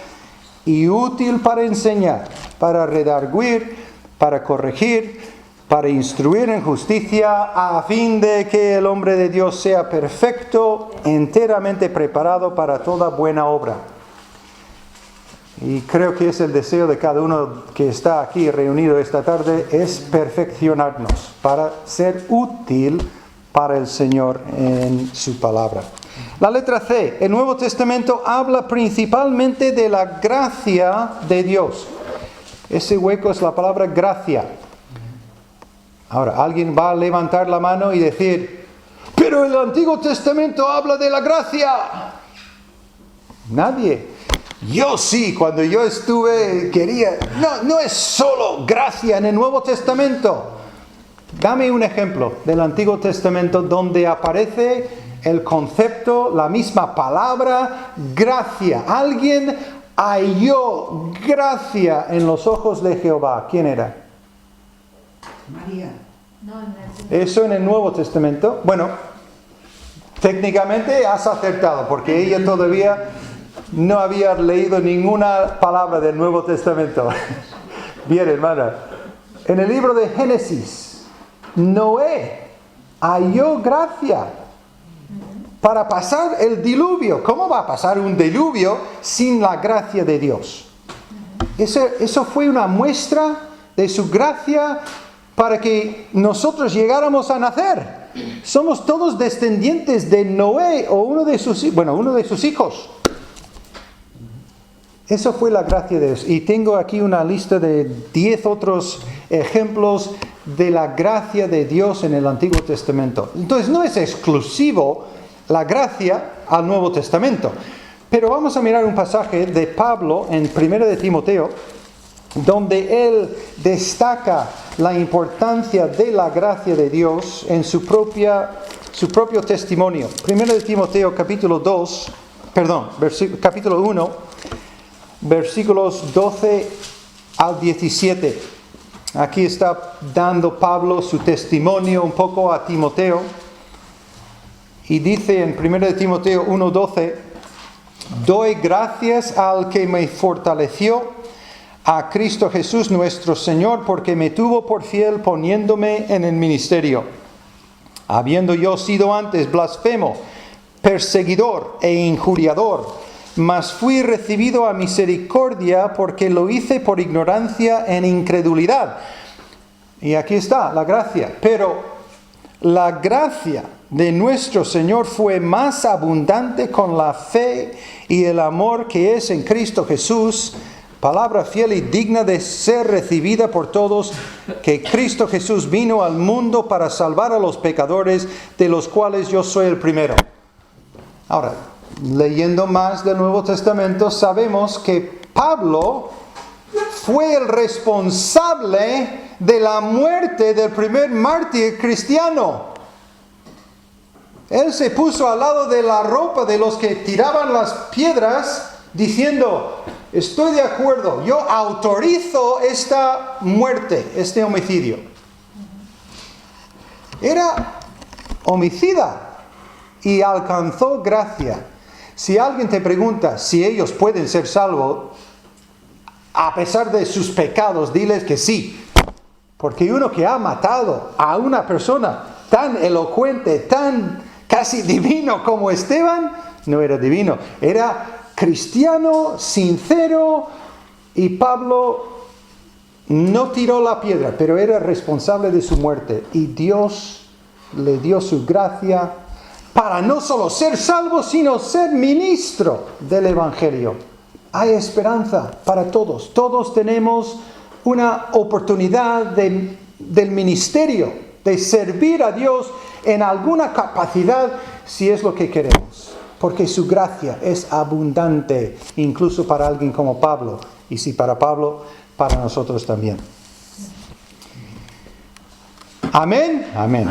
y útil para enseñar, para redarguir, para corregir, para instruir en justicia, a fin de que el hombre de Dios sea perfecto, enteramente preparado para toda buena obra. Y creo que es el deseo de cada uno que está aquí reunido esta tarde, es perfeccionarnos para ser útil para el Señor en su palabra. La letra C. El Nuevo Testamento habla principalmente de la gracia de Dios. Ese hueco es la palabra gracia. Ahora, alguien va a levantar la mano y decir, pero el Antiguo Testamento habla de la gracia. Nadie. Yo sí, cuando yo estuve, quería. No es solo gracia en el Nuevo Testamento. Dame un ejemplo del Antiguo Testamento donde aparece el concepto, la misma palabra, gracia. Alguien halló gracia en los ojos de Jehová. ¿Quién era? María. No, en la- Eso en el Nuevo Testamento. Bueno, técnicamente has acertado, porque ella todavía no había leído ninguna palabra del Nuevo Testamento. Bien, hermana. En el libro de Génesis, Noé halló gracia para pasar el diluvio. ¿Cómo va a pasar un diluvio sin la gracia de Dios? Eso fue una muestra de su gracia para que nosotros llegáramos a nacer. Somos todos descendientes de Noé o uno de sus hijos. Eso fue la gracia de Dios. Y tengo aquí una lista de 10 otros ejemplos de la gracia de Dios en el Antiguo Testamento. Entonces no es exclusivo la gracia al Nuevo Testamento. Pero vamos a mirar un pasaje de Pablo en 1 de Timoteo, donde él destaca la importancia de la gracia de Dios en su propio testimonio. 1 de Timoteo capítulo 1, versículos 12 al 17. Aquí está dando Pablo su testimonio un poco a Timoteo. Y dice en 1 de Timoteo 1:12, doy gracias al que me fortaleció, a Cristo Jesús nuestro Señor, porque me tuvo por fiel poniéndome en el ministerio, habiendo yo sido antes blasfemo, perseguidor e injuriador, mas fui recibido a misericordia porque lo hice por ignorancia en incredulidad. Y aquí está la gracia. Pero la gracia de nuestro Señor fue más abundante con la fe y el amor que es en Cristo Jesús, palabra fiel y digna de ser recibida por todos, que Cristo Jesús vino al mundo para salvar a los pecadores, de los cuales yo soy el primero. Ahora, leyendo más del Nuevo Testamento, sabemos que Pablo fue el responsable de la muerte del primer mártir cristiano. Él se puso al lado de la ropa de los que tiraban las piedras, diciendo, estoy de acuerdo, yo autorizo esta muerte, este homicidio. Era homicida y alcanzó gracia. Si alguien te pregunta si ellos pueden ser salvos, a pesar de sus pecados, diles que sí. Porque uno que ha matado a una persona tan elocuente, tan casi divino como Esteban, no era divino, era cristiano, sincero, y Pablo no tiró la piedra, pero era responsable de su muerte. Y Dios le dio su gracia para no solo ser salvo, sino ser ministro del Evangelio. Hay esperanza para todos. Todos tenemos una oportunidad del ministerio, de servir a Dios en alguna capacidad, si es lo que queremos. Porque su gracia es abundante, incluso para alguien como Pablo. Y si para Pablo, para nosotros también. Amén. Amén.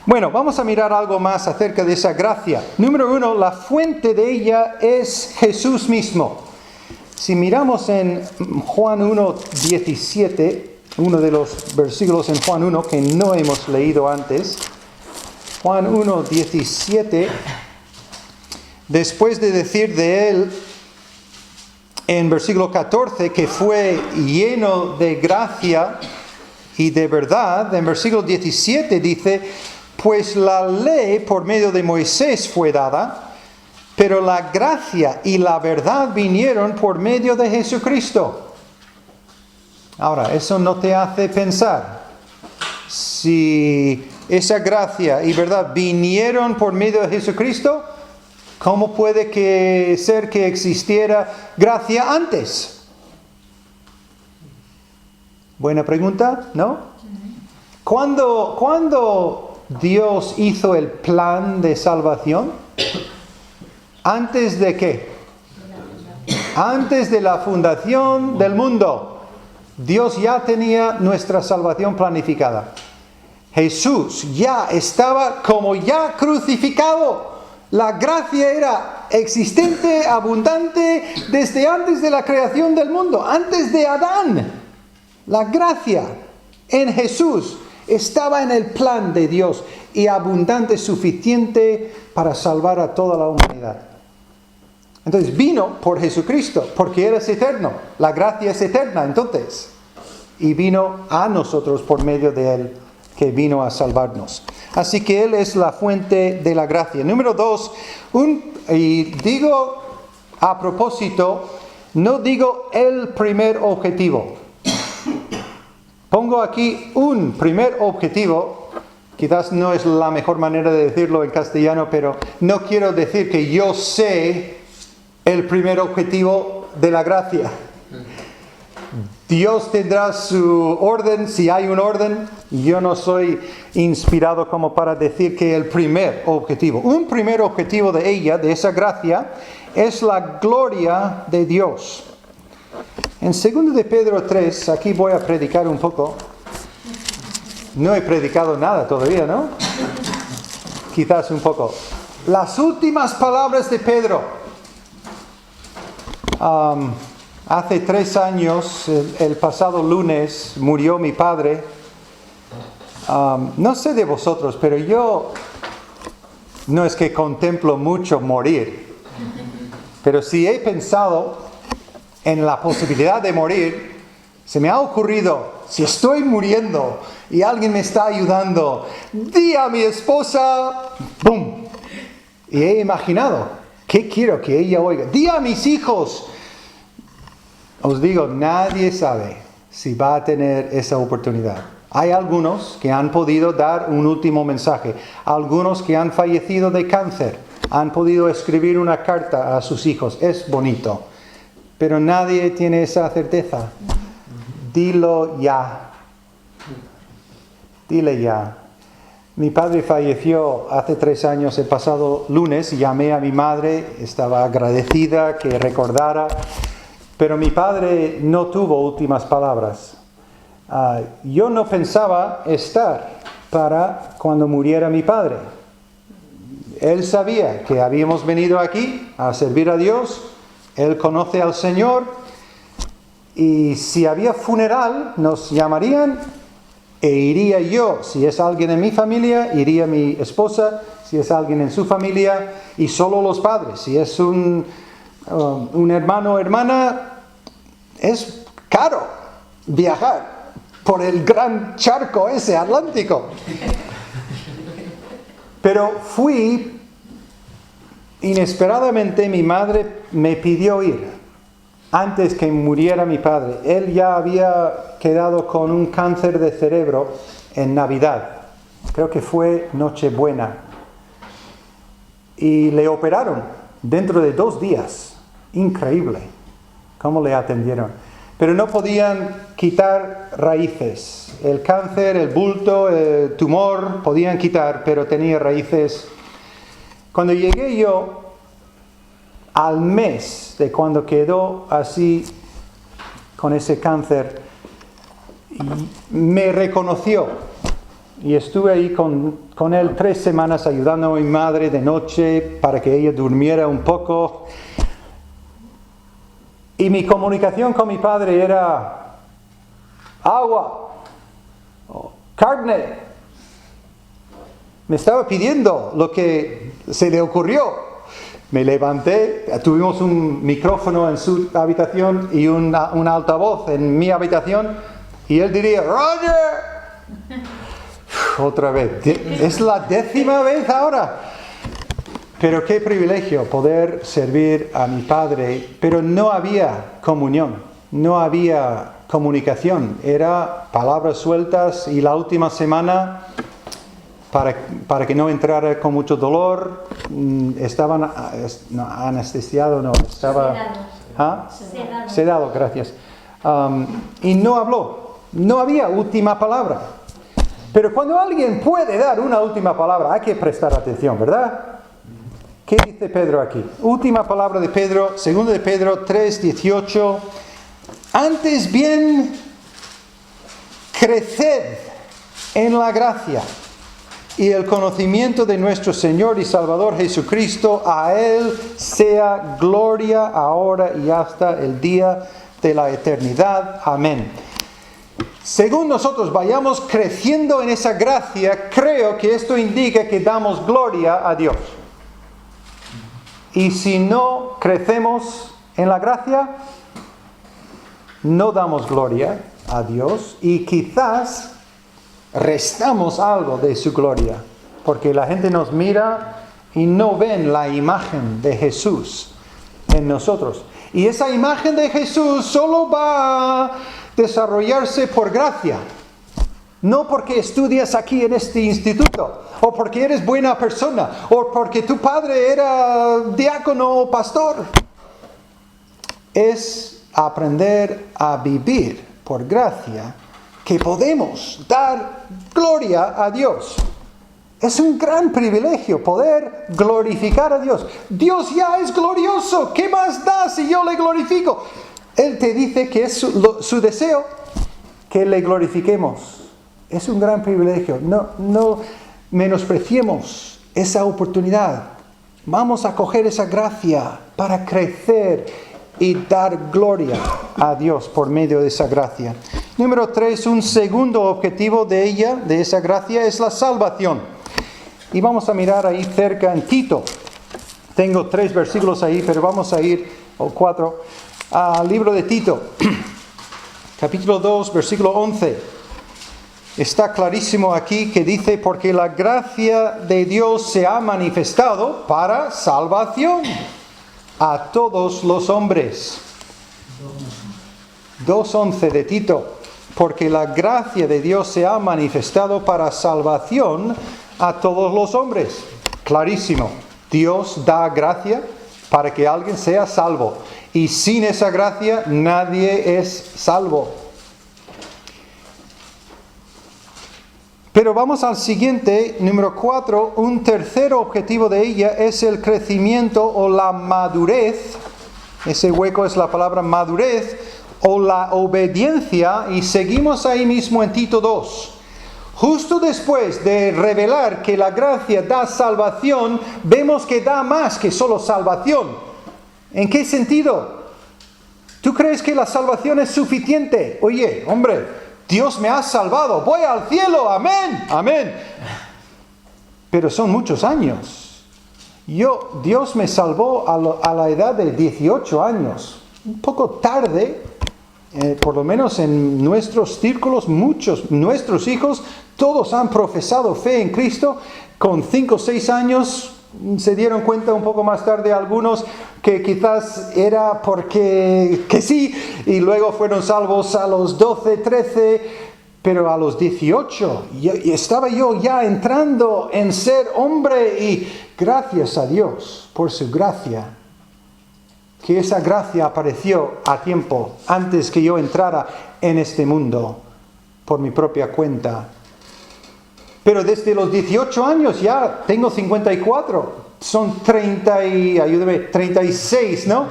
Bueno, vamos a mirar algo más acerca de esa gracia. Número 1, la fuente de ella es Jesús mismo. Si miramos en Juan 1:17, uno de los versículos en Juan 1 que no hemos leído antes, Juan 1:17, después de decir de él en versículo 14 que fue lleno de gracia y de verdad, en versículo 17 dice, pues la ley por medio de Moisés fue dada, pero la gracia y la verdad vinieron por medio de Jesucristo. Ahora, eso no te hace pensar, si esa gracia y verdad vinieron por medio de Jesucristo, ¿cómo puede ser que existiera gracia antes? Buena pregunta, ¿no? ¿Cuándo Dios hizo el plan de salvación? ¿Antes de qué? Antes de la fundación del mundo. Dios ya tenía nuestra salvación planificada. Jesús ya estaba como ya crucificado. La gracia era existente, abundante, desde antes de la creación del mundo, antes de Adán. La gracia en Jesús estaba en el plan de Dios y abundante, suficiente para salvar a toda la humanidad. Entonces vino por Jesucristo, porque Él es eterno. La gracia es eterna, entonces. Y vino a nosotros por medio de Él, que vino a salvarnos. Así que Él es la fuente de la gracia. Número 2, y digo a propósito, no digo el primer objetivo. Pongo aquí un primer objetivo. Quizás no es la mejor manera de decirlo en castellano, pero no quiero decir que yo sé el primer objetivo de la gracia. Dios tendrá su orden, si hay un orden. Yo no soy inspirado como para decir que el primer objetivo. Un primer objetivo de ella, de esa gracia, es la gloria de Dios. En 2 de Pedro 3, aquí voy a predicar un poco. No he predicado nada todavía, ¿no? Quizás un poco. Las últimas palabras de Pedro. Hace 3 años, el pasado lunes, murió mi padre. No sé de vosotros, pero yo no es que contemplo mucho morir. Pero si he pensado en la posibilidad de morir, se me ha ocurrido, si estoy muriendo y alguien me está ayudando, di a mi esposa, ¡pum! Y he imaginado, ¿qué quiero que ella oiga? Di a mis hijos. Os digo, nadie sabe si va a tener esa oportunidad. Hay algunos que han podido dar un último mensaje. Algunos que han fallecido de cáncer han podido escribir una carta a sus hijos. Es bonito. Pero nadie tiene esa certeza. Dilo ya. Dile ya. Mi padre falleció hace 3 años, el pasado lunes. Llamé a mi madre, estaba agradecida que recordara. Pero mi padre no tuvo últimas palabras. Yo no pensaba estar para cuando muriera mi padre. Él sabía que habíamos venido aquí a servir a Dios. Él conoce al Señor. Y si había funeral, nos llamarían e iría yo. Si es alguien en mi familia, iría mi esposa. Si es alguien en su familia, y solo los padres. Si es un hermano o hermana, es caro viajar por el gran charco ese Atlántico. Pero fui, inesperadamente mi madre me pidió ir antes que muriera mi padre. Él ya había quedado con un cáncer de cerebro en Navidad. Creo que fue Nochebuena. Y le operaron dentro de 2 días. Increíble cómo le atendieron. Pero no podían quitar raíces. El cáncer, el bulto, el tumor podían quitar, pero tenía raíces. Cuando llegué yo, al mes de cuando quedó así con ese cáncer, me reconoció. Y estuve ahí con él 3 semanas ayudando a mi madre de noche para que ella durmiera un poco. Y mi comunicación con mi padre era agua, carne. Me estaba pidiendo lo que se le ocurrió. Me levanté, tuvimos un micrófono en su habitación y un altavoz en mi habitación. Y él diría, ¡Roger! Otra vez. Es la 10ª vez ahora. Pero qué privilegio poder servir a mi padre. Pero no había comunión, no había comunicación. Era palabras sueltas y la última semana, para que no entrara con mucho dolor, estaban anestesiado, no, estaba... Sedado, gracias. Y no habló, no había última palabra. Pero cuando alguien puede dar una última palabra, hay que prestar atención, ¿verdad? ¿Qué dice Pedro aquí? Última palabra de Pedro, 2 de Pedro 3:18. Antes bien, creced en la gracia y el conocimiento de nuestro Señor y Salvador Jesucristo. A Él sea gloria ahora y hasta el día de la eternidad. Amén. Según nosotros vayamos creciendo en esa gracia, creo que esto indica que damos gloria a Dios. Y si no crecemos en la gracia, no damos gloria a Dios y quizás restamos algo de su gloria, porque la gente nos mira y no ven la imagen de Jesús en nosotros. Y esa imagen de Jesús solo va a desarrollarse por gracia, no porque estudias aquí en este instituto, o porque eres buena persona, o porque tu padre era diácono o pastor. Es aprender a vivir por gracia que podemos dar gloria a Dios. Es un gran privilegio poder glorificar a Dios. Dios ya es glorioso. ¿Qué más da si yo le glorifico? Él te dice que es su deseo que le glorifiquemos. Es un gran privilegio. No menospreciemos esa oportunidad. Vamos a coger esa gracia para crecer y dar gloria a Dios por medio de esa gracia. Número 3, un segundo objetivo de ella, de esa gracia, es la salvación. Y vamos a mirar ahí cerca en Tito. Tengo 3 versículos ahí, pero vamos a ir, o 4, al libro de Tito. Capítulo 2, versículo 11. Está clarísimo aquí que dice, porque la gracia de Dios se ha manifestado para salvación a todos los hombres. 2:11 de Tito. Porque la gracia de Dios se ha manifestado para salvación a todos los hombres. Clarísimo. Dios da gracia para que alguien sea salvo. Y sin esa gracia nadie es salvo. Pero vamos al siguiente, número 4. Un tercer objetivo de ella es el crecimiento o la madurez. Ese hueco es la palabra madurez o la obediencia. Y seguimos ahí mismo en Tito 2. Justo después de revelar que la gracia da salvación, vemos que da más que solo salvación. ¿En qué sentido? ¿Tú crees que la salvación es suficiente? Oye, hombre, Dios me ha salvado, voy al cielo, amén, amén. Pero son muchos años. Dios me salvó a la edad de 18 años. Un poco tarde, por lo menos en nuestros círculos, nuestros hijos, todos han profesado fe en Cristo. Con 5 o 6 años se dieron cuenta un poco más tarde algunos que quizás era porque que sí, y luego fueron salvos a los 12, 13, pero a los 18 y estaba yo ya entrando en ser hombre, y gracias a Dios por su gracia, que esa gracia apareció a tiempo antes que yo entrara en este mundo por mi propia cuenta. Pero desde los 18 años ya tengo 54. Son 36, ¿no?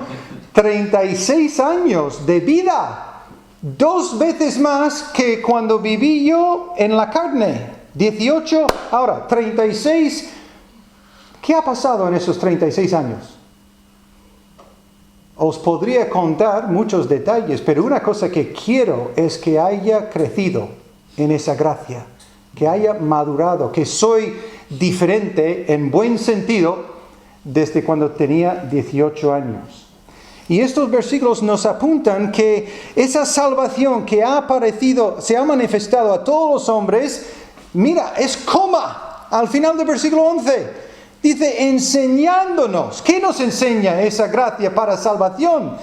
36 años de vida. 2 veces más que cuando viví yo en la carne. 18, ahora 36. ¿Qué ha pasado en esos 36 años? Os podría contar muchos detalles, pero una cosa que quiero es que haya crecido en esa gracia, que haya madurado, que soy diferente en buen sentido desde cuando tenía 18 años. Y estos versículos nos apuntan que esa salvación que ha aparecido, se ha manifestado a todos los hombres, mira, es coma al final del versículo 11. Dice, enseñándonos. ¿Qué nos enseña esa gracia para salvación?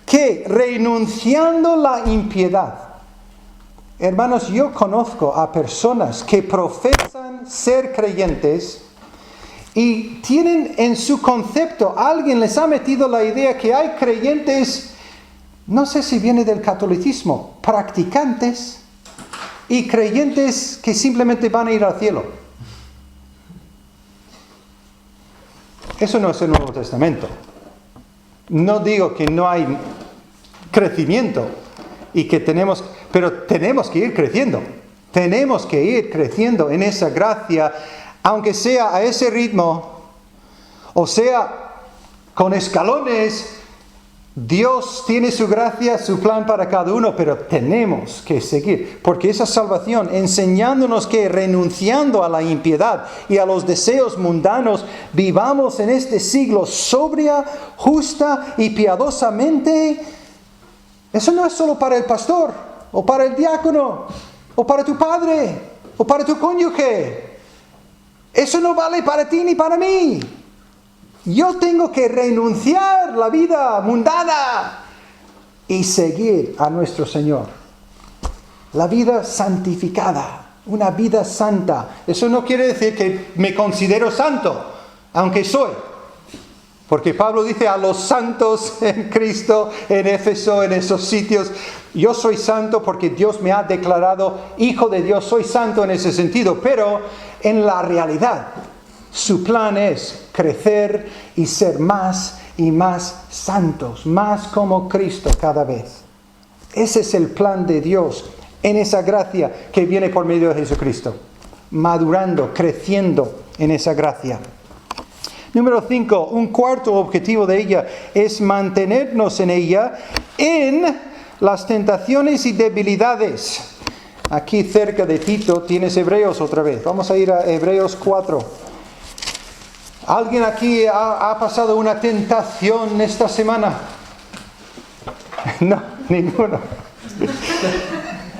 Que renunciando la impiedad. Hermanos, yo conozco a personas que profesan ser creyentes y tienen en su concepto, alguien les ha metido la idea que hay creyentes, no sé si viene del catolicismo, practicantes y creyentes que simplemente van a ir al cielo. Eso no es el Nuevo Testamento. No digo que no hay crecimiento y que pero tenemos que ir creciendo. Tenemos que ir creciendo en esa gracia, aunque sea a ese ritmo, o sea, con escalones. Dios tiene su gracia, su plan para cada uno, pero tenemos que seguir, porque esa salvación, enseñándonos que renunciando a la impiedad y a los deseos mundanos, vivamos en este siglo sobria, justa y piadosamente. Eso no es solo para el pastor, o para el diácono, o para tu padre, o para tu cónyuge. Eso no vale para ti ni para mí. Yo tengo que renunciar a la vida mundana y seguir a nuestro Señor. La vida santificada, una vida santa. Eso no quiere decir que me considero santo, aunque soy. Porque Pablo dice a los santos en Cristo, en Éfeso, en esos sitios, yo soy santo porque Dios me ha declarado hijo de Dios, soy santo en ese sentido. Pero en la realidad, su plan es crecer y ser más y más santos, más como Cristo cada vez. Ese es el plan de Dios en esa gracia que viene por medio de Jesucristo. Madurando, creciendo en esa gracia. Número 5, un cuarto objetivo de ella es mantenernos en ella en las tentaciones y debilidades. Aquí cerca de Tito tienes Hebreos otra vez. Vamos a ir a Hebreos 4. ¿Alguien aquí ha pasado una tentación esta semana? No, ninguno.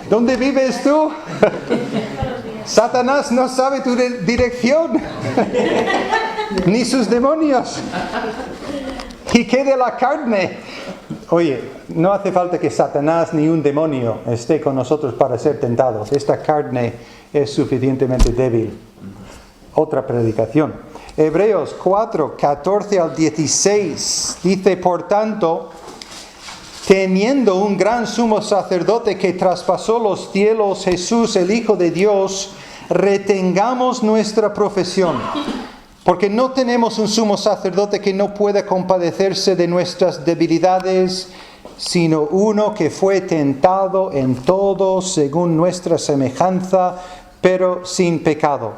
¿Dónde vives tú? Satanás no sabe tu dirección, ni sus demonios. ¿Y qué de la carne? Oye, no hace falta que Satanás ni un demonio esté con nosotros para ser tentados. Esta carne es suficientemente débil. Otra predicación. Hebreos 4, 14 al 16 dice, por tanto, teniendo un gran sumo sacerdote que traspasó los cielos, Jesús, el Hijo de Dios, retengamos nuestra profesión. Porque no tenemos un sumo sacerdote que no pueda compadecerse de nuestras debilidades, sino uno que fue tentado en todo según nuestra semejanza, pero sin pecado.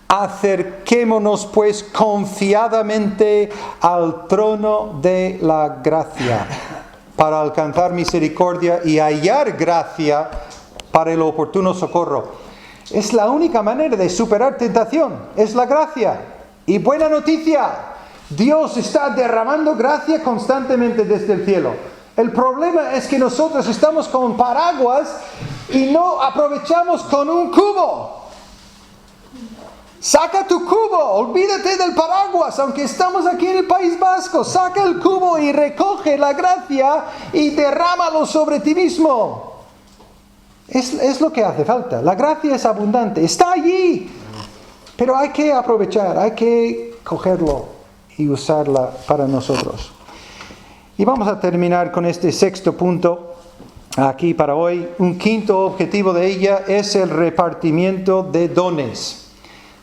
Acerquémonos pues confiadamente al trono de la gracia para alcanzar misericordia y hallar gracia para el oportuno socorro. Es la única manera de superar tentación, es la gracia. Y buena noticia, Dios está derramando gracia constantemente desde el cielo. El problema es que nosotros estamos con paraguas y no aprovechamos con un cubo. Saca tu cubo, olvídate del paraguas, aunque estamos aquí en el País Vasco. Saca el cubo y recoge la gracia y derrámalo sobre ti mismo. Es lo que hace falta. La gracia es abundante, está allí. Pero hay que aprovechar, hay que cogerlo y usarla para nosotros. Y vamos a terminar con este sexto punto aquí para hoy. Un quinto objetivo de ella es el repartimiento de dones.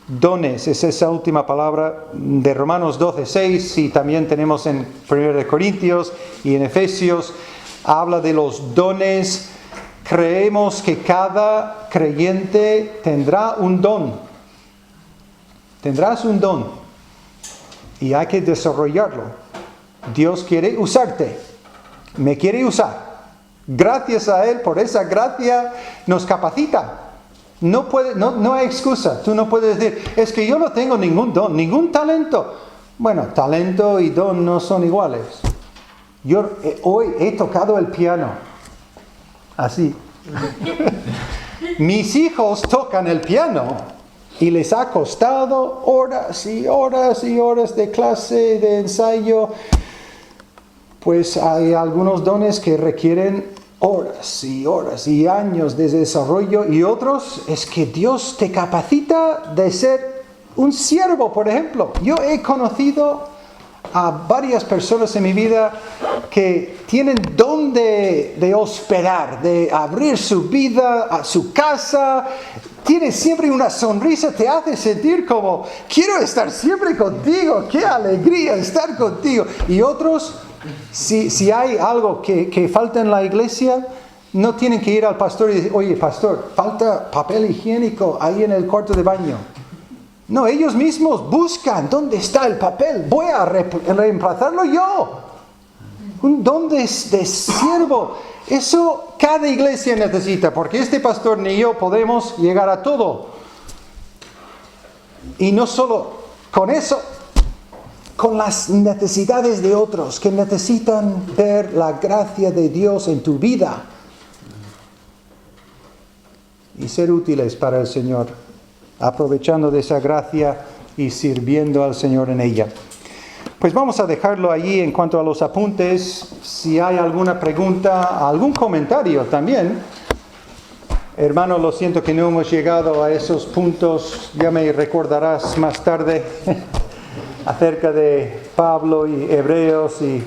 Dones, es esa última palabra de Romanos 12:6 y también tenemos en 1 Corintios y en Efesios. Habla de los dones. Creemos que cada creyente tendrá un don. Tendrás un don y hay que desarrollarlo. Dios quiere usarte, me quiere usar. Gracias a Él, por esa gracia nos capacita. No hay excusa. Tú no puedes decir, es que yo no tengo ningún don, ningún talento. Bueno, talento y don no son iguales. Yo hoy he tocado el piano. Así. Mis hijos tocan el piano y les ha costado horas y horas y horas de clase, de ensayo. Pues hay algunos dones que requieren horas y horas y años de desarrollo, y otros es que Dios te capacita de ser un siervo, por ejemplo. Yo he conocido a varias personas en mi vida que tienen don de hospedar, de abrir su vida, a su casa. Tienes siempre una sonrisa, te hace sentir como, quiero estar siempre contigo, qué alegría estar contigo. Y otros, si hay algo que falta en la iglesia, no tienen que ir al pastor y decir, oye, pastor, falta papel higiénico ahí en el cuarto de baño. No, ellos mismos buscan dónde está el papel. Voy a reemplazarlo yo. Un don de siervo. Eso cada iglesia necesita, porque este pastor ni yo podemos llegar a todo. Y no solo con eso, con las necesidades de otros que necesitan ver la gracia de Dios en tu vida y ser útiles para el Señor, aprovechando de esa gracia y sirviendo al Señor en ella. Pues vamos a dejarlo allí en cuanto a los apuntes. Si hay alguna pregunta, algún comentario también. Hermano, lo siento que no hemos llegado a esos puntos. Ya me recordarás más tarde acerca de Pablo y Hebreos. Y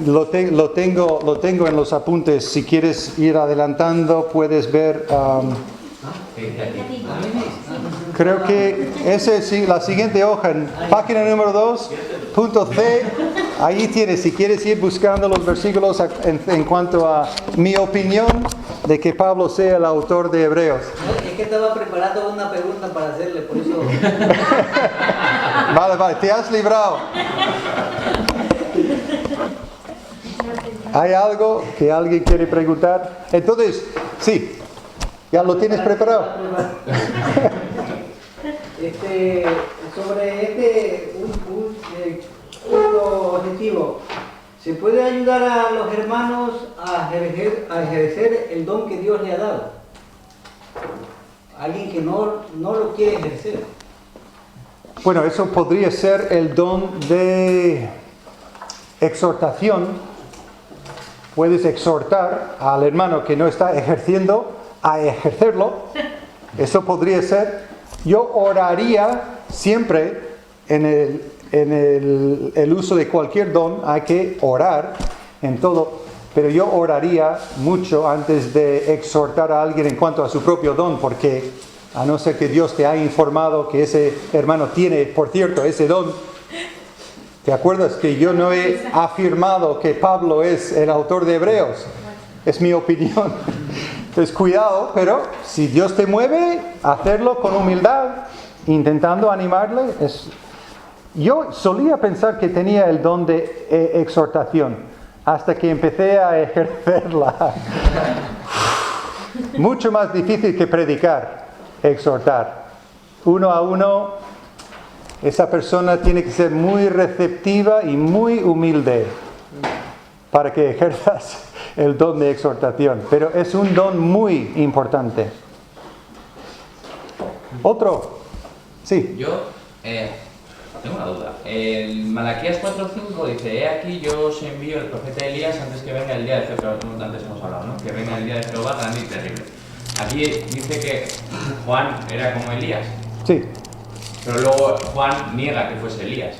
lo tengo en los apuntes. Si quieres ir adelantando, puedes ver... creo que esa es la siguiente hoja, en página número 2, punto C. Ahí tienes, si quieres ir buscando los versículos en cuanto a mi opinión de que Pablo sea el autor de Hebreos. Es que estaba preparando una pregunta para hacerle, por eso... Vale, te has librado. ¿Hay algo que alguien quiere preguntar? Entonces, sí, ¿ya lo tienes preparado? Sobre un punto objetivo, ¿se puede ayudar a los hermanos a ejercer el don que Dios le ha dado? Alguien que no lo quiere ejercer. Bueno, eso podría ser el don de exhortación. Puedes exhortar al hermano que no está ejerciendo a ejercerlo. Eso podría ser. Yo oraría siempre en el uso de cualquier don. Hay que orar en todo. Pero yo oraría mucho antes de exhortar a alguien en cuanto a su propio don, porque a no ser que Dios te haya informado que ese hermano tiene, por cierto, ese don. ¿Te acuerdas que yo no he afirmado que Pablo es el autor de Hebreos? Es mi opinión. Entonces, cuidado, pero si Dios te mueve, hacerlo con humildad, intentando animarle. Yo solía pensar que tenía el don de exhortación, hasta que empecé a ejercerla. Mucho más difícil que predicar, exhortar. Uno a uno, esa persona tiene que ser muy receptiva y muy humilde para que ejerzas el don de exhortación. Pero es un don muy importante. ¿Otro? Sí. Yo tengo una duda. En Malaquías 4:5 dice: He aquí yo os envío el profeta Elías antes que venga el día de Jehová. Antes hemos hablado, ¿no? Que venga el día de Jehová grande y terrible. Aquí dice que Juan era como Elías. Sí. Pero luego Juan niega que fuese Elías.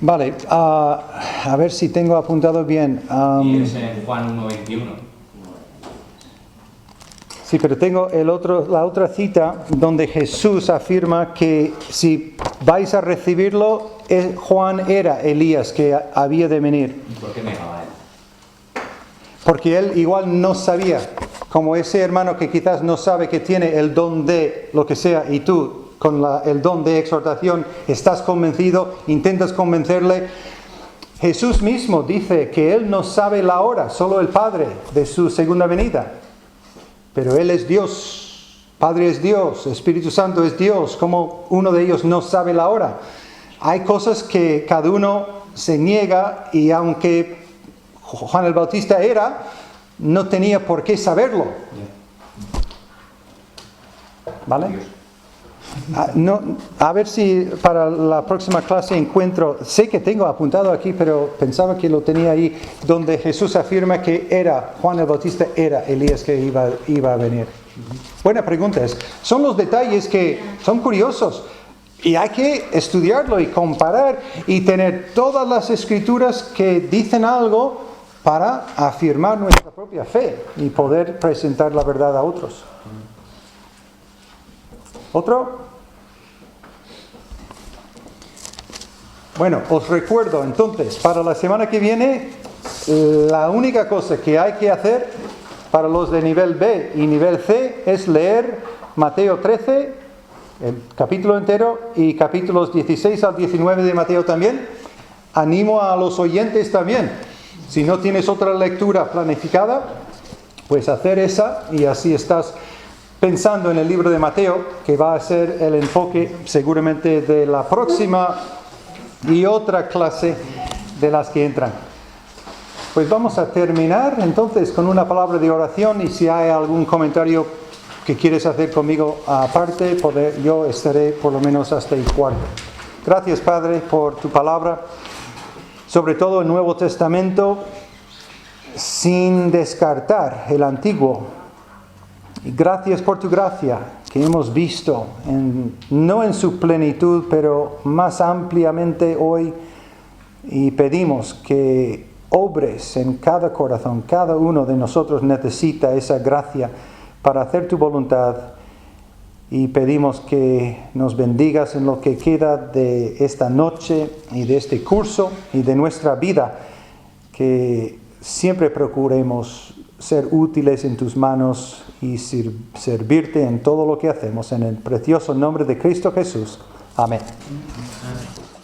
Vale, a ver si tengo apuntado bien. Y es en Juan 1:21. Sí, pero tengo la otra cita donde Jesús afirma que si vais a recibirlo, Juan era Elías que había de venir. ¿Por qué negaba él? Porque él igual no sabía, como ese hermano que quizás no sabe que tiene el don de lo que sea, y tú con el don de exhortación estás convencido, intentas convencerle. Jesús mismo dice que él no sabe la hora, solo el Padre, de su segunda venida. Pero Él es Dios, Padre es Dios, Espíritu Santo es Dios. ¿Cómo uno de ellos no sabe la hora? Hay cosas que cada uno se niega, y aunque Juan el Bautista no tenía por qué saberlo. ¿Vale? A ver si para la próxima clase encuentro, sé que tengo apuntado aquí, pero pensaba que lo tenía ahí, donde Jesús afirma que Juan el Bautista era Elías que iba a venir. Buena pregunta. Son los detalles que son curiosos, y hay que estudiarlo y comparar y tener todas las escrituras que dicen algo para afirmar nuestra propia fe y poder presentar la verdad a otros. ¿Otro? Bueno, os recuerdo entonces, para la semana que viene La única cosa que hay que hacer para los de nivel B y nivel C es leer Mateo 13, el capítulo entero, y capítulos 16 al 19 de Mateo también. Animo a los oyentes también. Si no tienes otra lectura planificada, pues hacer esa, y así estás pensando en el libro de Mateo, que va a ser el enfoque seguramente de la próxima y otra clase de las que entran. Pues vamos a terminar entonces con una palabra de oración, y si hay algún comentario que quieres hacer conmigo aparte, yo estaré por lo menos hasta el cuarto. Gracias, Padre, por tu palabra, sobre todo el Nuevo Testamento, sin descartar el Antiguo. Y gracias por tu gracia que hemos visto, no en su plenitud, pero más ampliamente hoy, y pedimos que obres en cada corazón. Cada uno de nosotros necesita esa gracia para hacer tu voluntad, y pedimos que nos bendigas en lo que queda de esta noche y de este curso y de nuestra vida, que siempre procuremos ser útiles en tus manos y servirte en todo lo que hacemos, en el precioso nombre de Cristo Jesús. Amén.